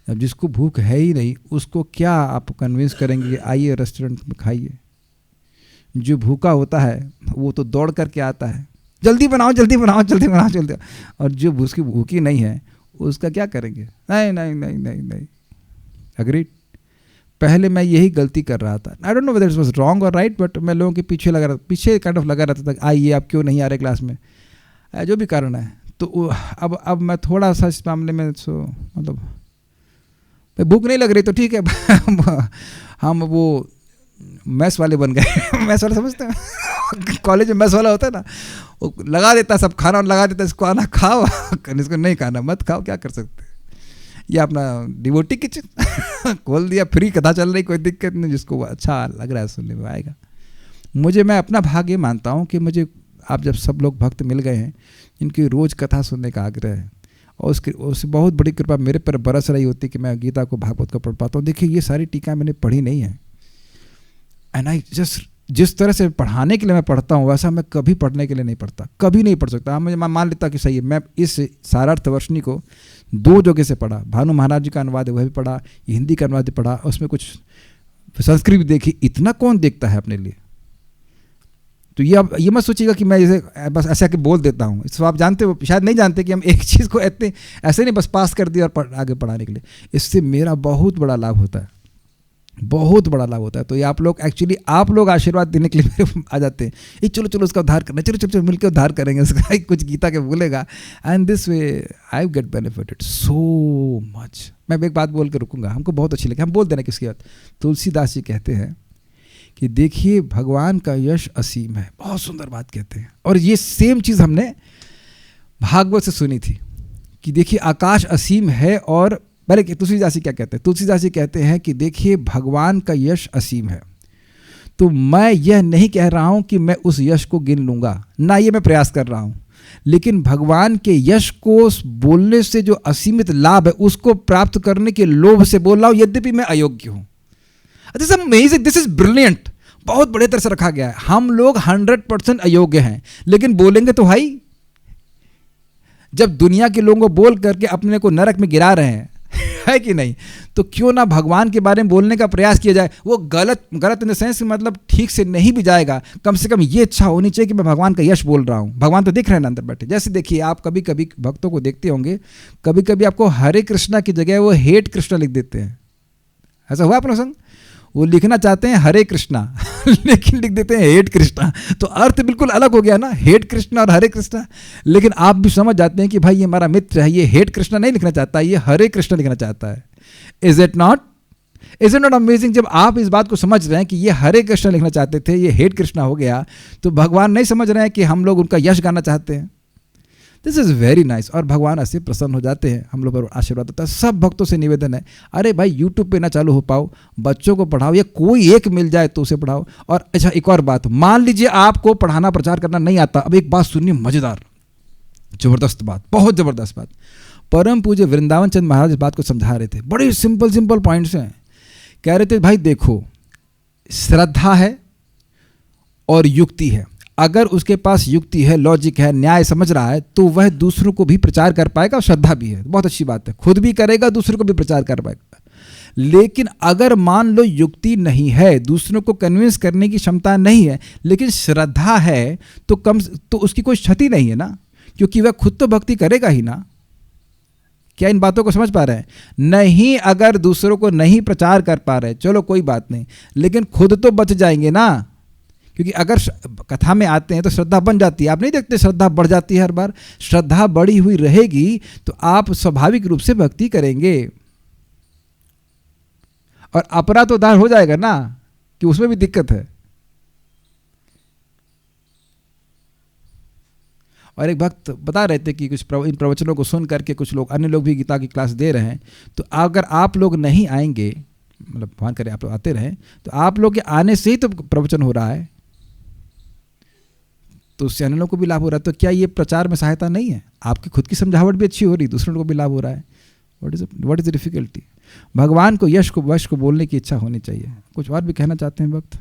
अब जिसको भूख है ही नहीं उसको क्या आप कन्विंस करेंगे कि आइए रेस्टोरेंट में खाइए? जो भूखा होता है वो तो दौड़ करके आता है, जल्दी बनाओ जल्दी बनाओ जल्दी बनाओ जल्दी, और जो उसकी भूखी नहीं है उसका क्या करेंगे? नहीं नहीं नहीं नहीं नहीं। अग्रीड। पहले मैं यही गलती कर रहा था। आई don't know whether it was wrong और राइट, बट मैं लोगों के पीछे काइंड ऑफ लगा रहता था, आइए आप क्यों नहीं आ रहे क्लास में, जो भी कारण है। तो अब मैं थोड़ा सा इस मामले में मतलब भूख नहीं लग रही तो ठीक है हम वो मैस वाले बन गए मैस वाले समझते हैं कॉलेज में मैस वाला होता है ना, वो लगा देता सब खाना लगा देता, इसको आना खाओ इसको नहीं खाना मत खाओ, क्या कर सकते हैं। या अपना डिवोटी किचन खोल दिया, फ्री कथा चल रही, कोई दिक्कत नहीं, जिसको अच्छा लग रहा है सुनने में आएगा। मैं अपना भाग्य मानता हूँ कि मुझे आप जब सब लोग भक्त मिल गए हैं इनकी रोज़ कथा सुनने का आग्रह है, और उससे बहुत बड़ी कृपा मेरे पर बरस रही होती कि मैं गीता को भागवत को पढ़ पाता हूँ। देखिए ये सारी टीकाएं मैंने पढ़ी नहीं है, एंड आई जस्ट जिस तरह से पढ़ाने के लिए मैं पढ़ता हूँ वैसा मैं कभी पढ़ने के लिए नहीं पढ़ता, कभी नहीं पढ़ सकता। मुझे मैं मान लेता कि सही है, मैं इस सारार्थ वर्षनी को 2 जगह से पढ़ा, भानु महाराज जी का अनुवाद है वह भी पढ़ा, हिंदी का अनुवाद भी पढ़ा, उसमें कुछ संस्कृत भी देखी। इतना कौन देखता है अपने लिए? तो ये मत सोचिएगा कि मैं जैसे बस ऐसे आके बोल देता हूँ। इसको आप जानते हो, शायद नहीं जानते कि हम एक चीज़ को ऐसे नहीं बस पास कर दिया और आगे पढ़ाने के लिए। इससे मेरा बहुत बड़ा लाभ होता है, बहुत बड़ा लाभ होता है। तो ये आप लोग आशीर्वाद देने के लिए मेरे आ जाते हैं, ये चलो चलो उसका उद्धार करना, चलो चलो चलो मिलकर उद्धार करेंगे उसका, कुछ गीता के बोलेगा, and this way I get benefited so much. मैं एक बात बोल कर रुकूंगा, हमको बहुत अच्छी लगी, हम बोल देना किसकी बात। तुलसीदास जी कहते हैं कि देखिए भगवान का यश असीम है, बहुत सुंदर बात कहते हैं। और ये सेम चीज़ हमने भागवत से सुनी थी कि देखिए आकाश असीम है, और पहले तुलसीदास जी क्या कहते हैं? तुलसीदास जी कहते हैं कि देखिए भगवान का यश असीम है, तो मैं यह नहीं कह रहा हूं कि मैं उस यश को गिन लूंगा, ना ये मैं प्रयास कर रहा हूं, लेकिन भगवान के यश को बोलने से जो असीमित लाभ है उसको प्राप्त करने के लोभ से बोल रहा हूं, यद्यपि मैं अयोग्य हूं। This is amazing, this is brilliant, बहुत बड़े तरह से रखा गया है। हम लोग 100% अयोग्य हैं, लेकिन बोलेंगे तो भाई, जब दुनिया के लोगों को बोल करके अपने को नरक में गिरा रहे हैं है कि नहीं, तो क्यों ना भगवान के बारे में बोलने का प्रयास किया जाए। वो गलत इन द सेंस मतलब ठीक से नहीं भी जाएगा, कम से कम ये इच्छा होनी चाहिए कि मैं भगवान का यश बोल रहा हूँ। भगवान तो दिख रहे हैं ना अंदर बैठे। जैसे देखिए आप कभी कभी भक्तों को देखते होंगे, कभी कभी आपको हरे कृष्णा की जगह वो हेट कृष्णा लिख देते हैं। ऐसा हुआ अपना संग? वो लिखना चाहते हैं हरे कृष्णा लेकिन लिख देते हैं हेट कृष्णा, तो अर्थ बिल्कुल अलग हो गया ना, हेट कृष्णा और हरे कृष्णा। लेकिन आप भी समझ जाते हैं कि भाई ये हमारा मित्र है, ये हेट कृष्णा नहीं लिखना चाहता, ये हरे कृष्णा लिखना चाहता है। Is it not amazing? जब आप इस बात को समझ रहे हैं कि ये हरे कृष्णा लिखना चाहते थे, ये हेट कृष्णा हो गया, तो भगवान नहीं समझ रहे हैं कि हम लोग उनका यश गाना चाहते हैं। This is very nice. और भगवान ऐसे प्रसन्न हो जाते हैं, हम लोग पर आशीर्वाद होता है। सब भक्तों से निवेदन है, अरे भाई यूट्यूब पे ना चालू हो पाओ, बच्चों को पढ़ाओ, या कोई एक मिल जाए तो उसे पढ़ाओ। और अच्छा एक और बात, मान लीजिए आपको पढ़ाना प्रचार करना नहीं आता। अब एक बात सुनिए, मज़ेदार ज़बरदस्त बात, बहुत ज़बरदस्त बात। परम पूज्य वृंदावन चंद महाराज इस बात को समझा रहे थे, बड़े सिंपल पॉइंट्स हैं। कह रहे थे भाई देखो, श्रद्धा है और युक्ति है। अगर उसके पास युक्ति है, लॉजिक है, न्याय समझ रहा है, तो वह दूसरों को भी प्रचार कर पाएगा। और श्रद्धा भी है, बहुत अच्छी बात है, खुद भी करेगा, दूसरों को भी प्रचार कर पाएगा। लेकिन अगर मान लो युक्ति नहीं है, दूसरों को कन्विंस करने की क्षमता नहीं है, लेकिन श्रद्धा है, तो उसकी कोई क्षति नहीं है ना, क्योंकि वह खुद तो भक्ति करेगा ही ना। क्या इन बातों को समझ पा रहे हैं? नहीं, अगर दूसरों को नहीं प्रचार कर पा रहे, चलो कोई बात नहीं, लेकिन खुद तो बच जाएंगे ना। क्योंकि अगर कथा में आते हैं तो श्रद्धा बन जाती है। आप नहीं देखते श्रद्धा बढ़ जाती है हर बार? श्रद्धा बढ़ी हुई रहेगी तो आप स्वाभाविक रूप से भक्ति करेंगे, और अपरा तो उद्धार हो जाएगा ना, कि उसमें भी दिक्कत है। और एक भक्त बता रहे थे कि कुछ इन प्रवचनों को सुन करके कुछ लोग, अन्य लोग भी गीता की क्लास दे रहे हैं, तो अगर आप लोग नहीं आएंगे, मतलब भगवान करे आप लोग आते रहें, तो आप लोग के आने से ही तो प्रवचन हो रहा है, तो उससे अन्य लोगों को भी लाभ हो रहा है। तो क्या ये प्रचार में सहायता नहीं है? आपकी खुद की समझावट भी अच्छी हो रही, दूसरों को भी लाभ हो रहा है। What is the difficulty? भगवान को यश को वश को बोलने की इच्छा होनी चाहिए। कुछ और भी कहना चाहते हैं भक्त?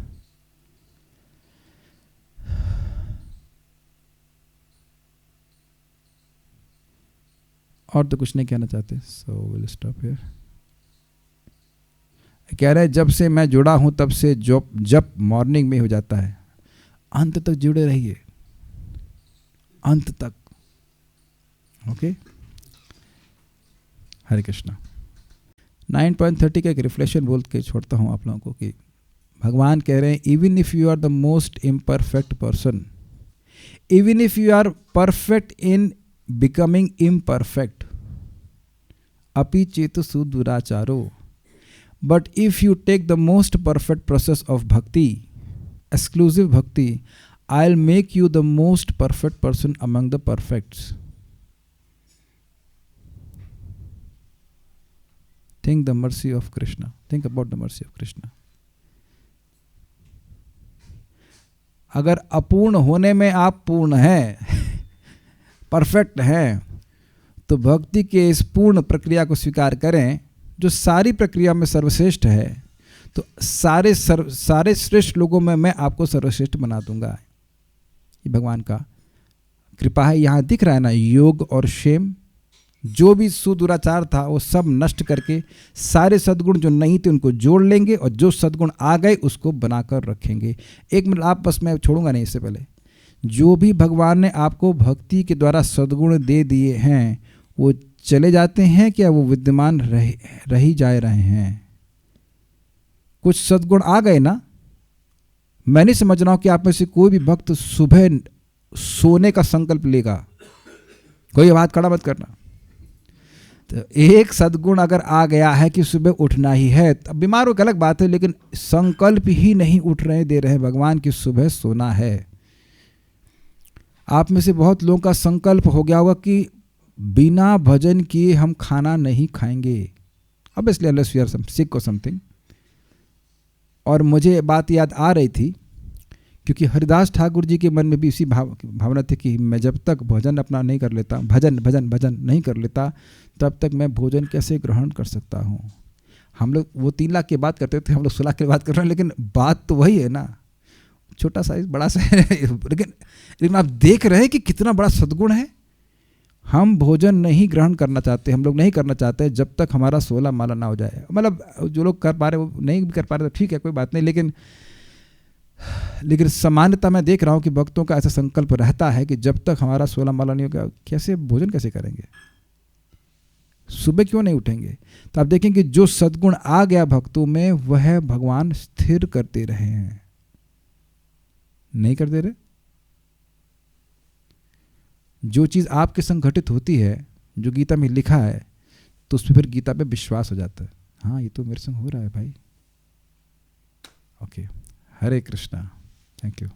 और तो कुछ नहीं कहना चाहते, सो विल स्टॉप हियर। कह रहे हैं जब से मैं जुड़ा हूं तब से जब मॉर्निंग में हो जाता है। अंत तक जुड़े रहिए, अंत तक। ओके, हरे कृष्णा। 9.30 का एक रिफ्लेक्शन बोल के छोड़ता हूं आप लोगों को कि भगवान कह रहे हैं, even if you are the most imperfect person, even if you are perfect in becoming imperfect, अपि चेतसु दुराचारो, but if you take the most perfect process of bhakti, exclusive bhakti, I'll make you the most perfect person among the perfects. Think the mercy of Krishna. Think about the mercy of Krishna. अगर अपूर्ण होने में आप पूर्ण हैं, perfect हैं, तो भक्ति के इस पूर्ण प्रक्रिया को स्वीकार करें जो सारी प्रक्रिया में सर्वश्रेष्ठ है। तो सारे श्रेष्ठ लोगों में मैं आपको सर्वश्रेष्ठ बना दूंगा। ये भगवान का कृपा है। यहाँ दिख रहा है ना, योग और क्षेम, जो भी सुदुराचार था वो सब नष्ट करके सारे सद्गुण जो नहीं थे उनको जोड़ लेंगे, और जो सद्गुण आ गए उसको बनाकर रखेंगे। एक मिनट आप बस, मैं छोड़ूंगा नहीं इससे पहले, जो भी भगवान ने आपको भक्ति के द्वारा सद्गुण दे दिए हैं वो चले जाते हैं क्या, वो विद्यमान रह ही जा रहे हैं? कुछ सद्गुण आ गए ना। मैं नहीं समझ रहा हूं कि आप में से कोई भी भक्त सुबह सोने का संकल्प लेगा। कोई बात खड़ा मत करना। तो एक सद्गुण अगर आ गया है कि सुबह उठना ही है, तब बीमार हो की अलग बात है, लेकिन संकल्प ही नहीं उठ रहे दे रहे भगवान की सुबह सोना है। आप में से बहुत लोगों का संकल्प हो गया होगा कि बिना भजन किए हम खाना नहीं खाएंगे, obviously unless we are sick और समथिंग। और मुझे बात याद आ रही थी क्योंकि हरिदास ठाकुर जी के मन में भी इसी भावना थी कि मैं जब तक भजन अपना नहीं कर लेता, भजन भजन भजन नहीं कर लेता, तब तक मैं भोजन कैसे ग्रहण कर सकता हूँ। हम लोग वो 3 लाख की बात करते थे, हम लोग 16 लाख की बात कर रहे हैं, लेकिन बात तो वही है ना, छोटा साइज बड़ा सा है। लेकिन आप देख रहे हैं कि कितना बड़ा सद्गुण है। हम भोजन नहीं ग्रहण करना चाहते, हम लोग नहीं करना चाहते जब तक हमारा 16 माला ना हो जाए। मतलब जो लोग कर पा रहे वो नहीं भी कर पा रहे तो ठीक है, कोई बात नहीं, लेकिन सामान्यतः मैं देख रहा हूँ कि भक्तों का ऐसा संकल्प रहता है कि जब तक हमारा 16 माला नहीं होगा कैसे भोजन कैसे करेंगे, सुबह क्यों नहीं उठेंगे। तो आप देखें कि जो सद्गुण आ गया भक्तों में वह भगवान स्थिर करते रहे हैं, नहीं कर दे रहे। जो चीज़ आपके संग घटित होती है, जो गीता में लिखा है, तो उसमें फिर गीता पे विश्वास हो जाता है, हाँ ये तो मेरे संग हो रहा है भाई। Okay, Hare Krishna, thank you.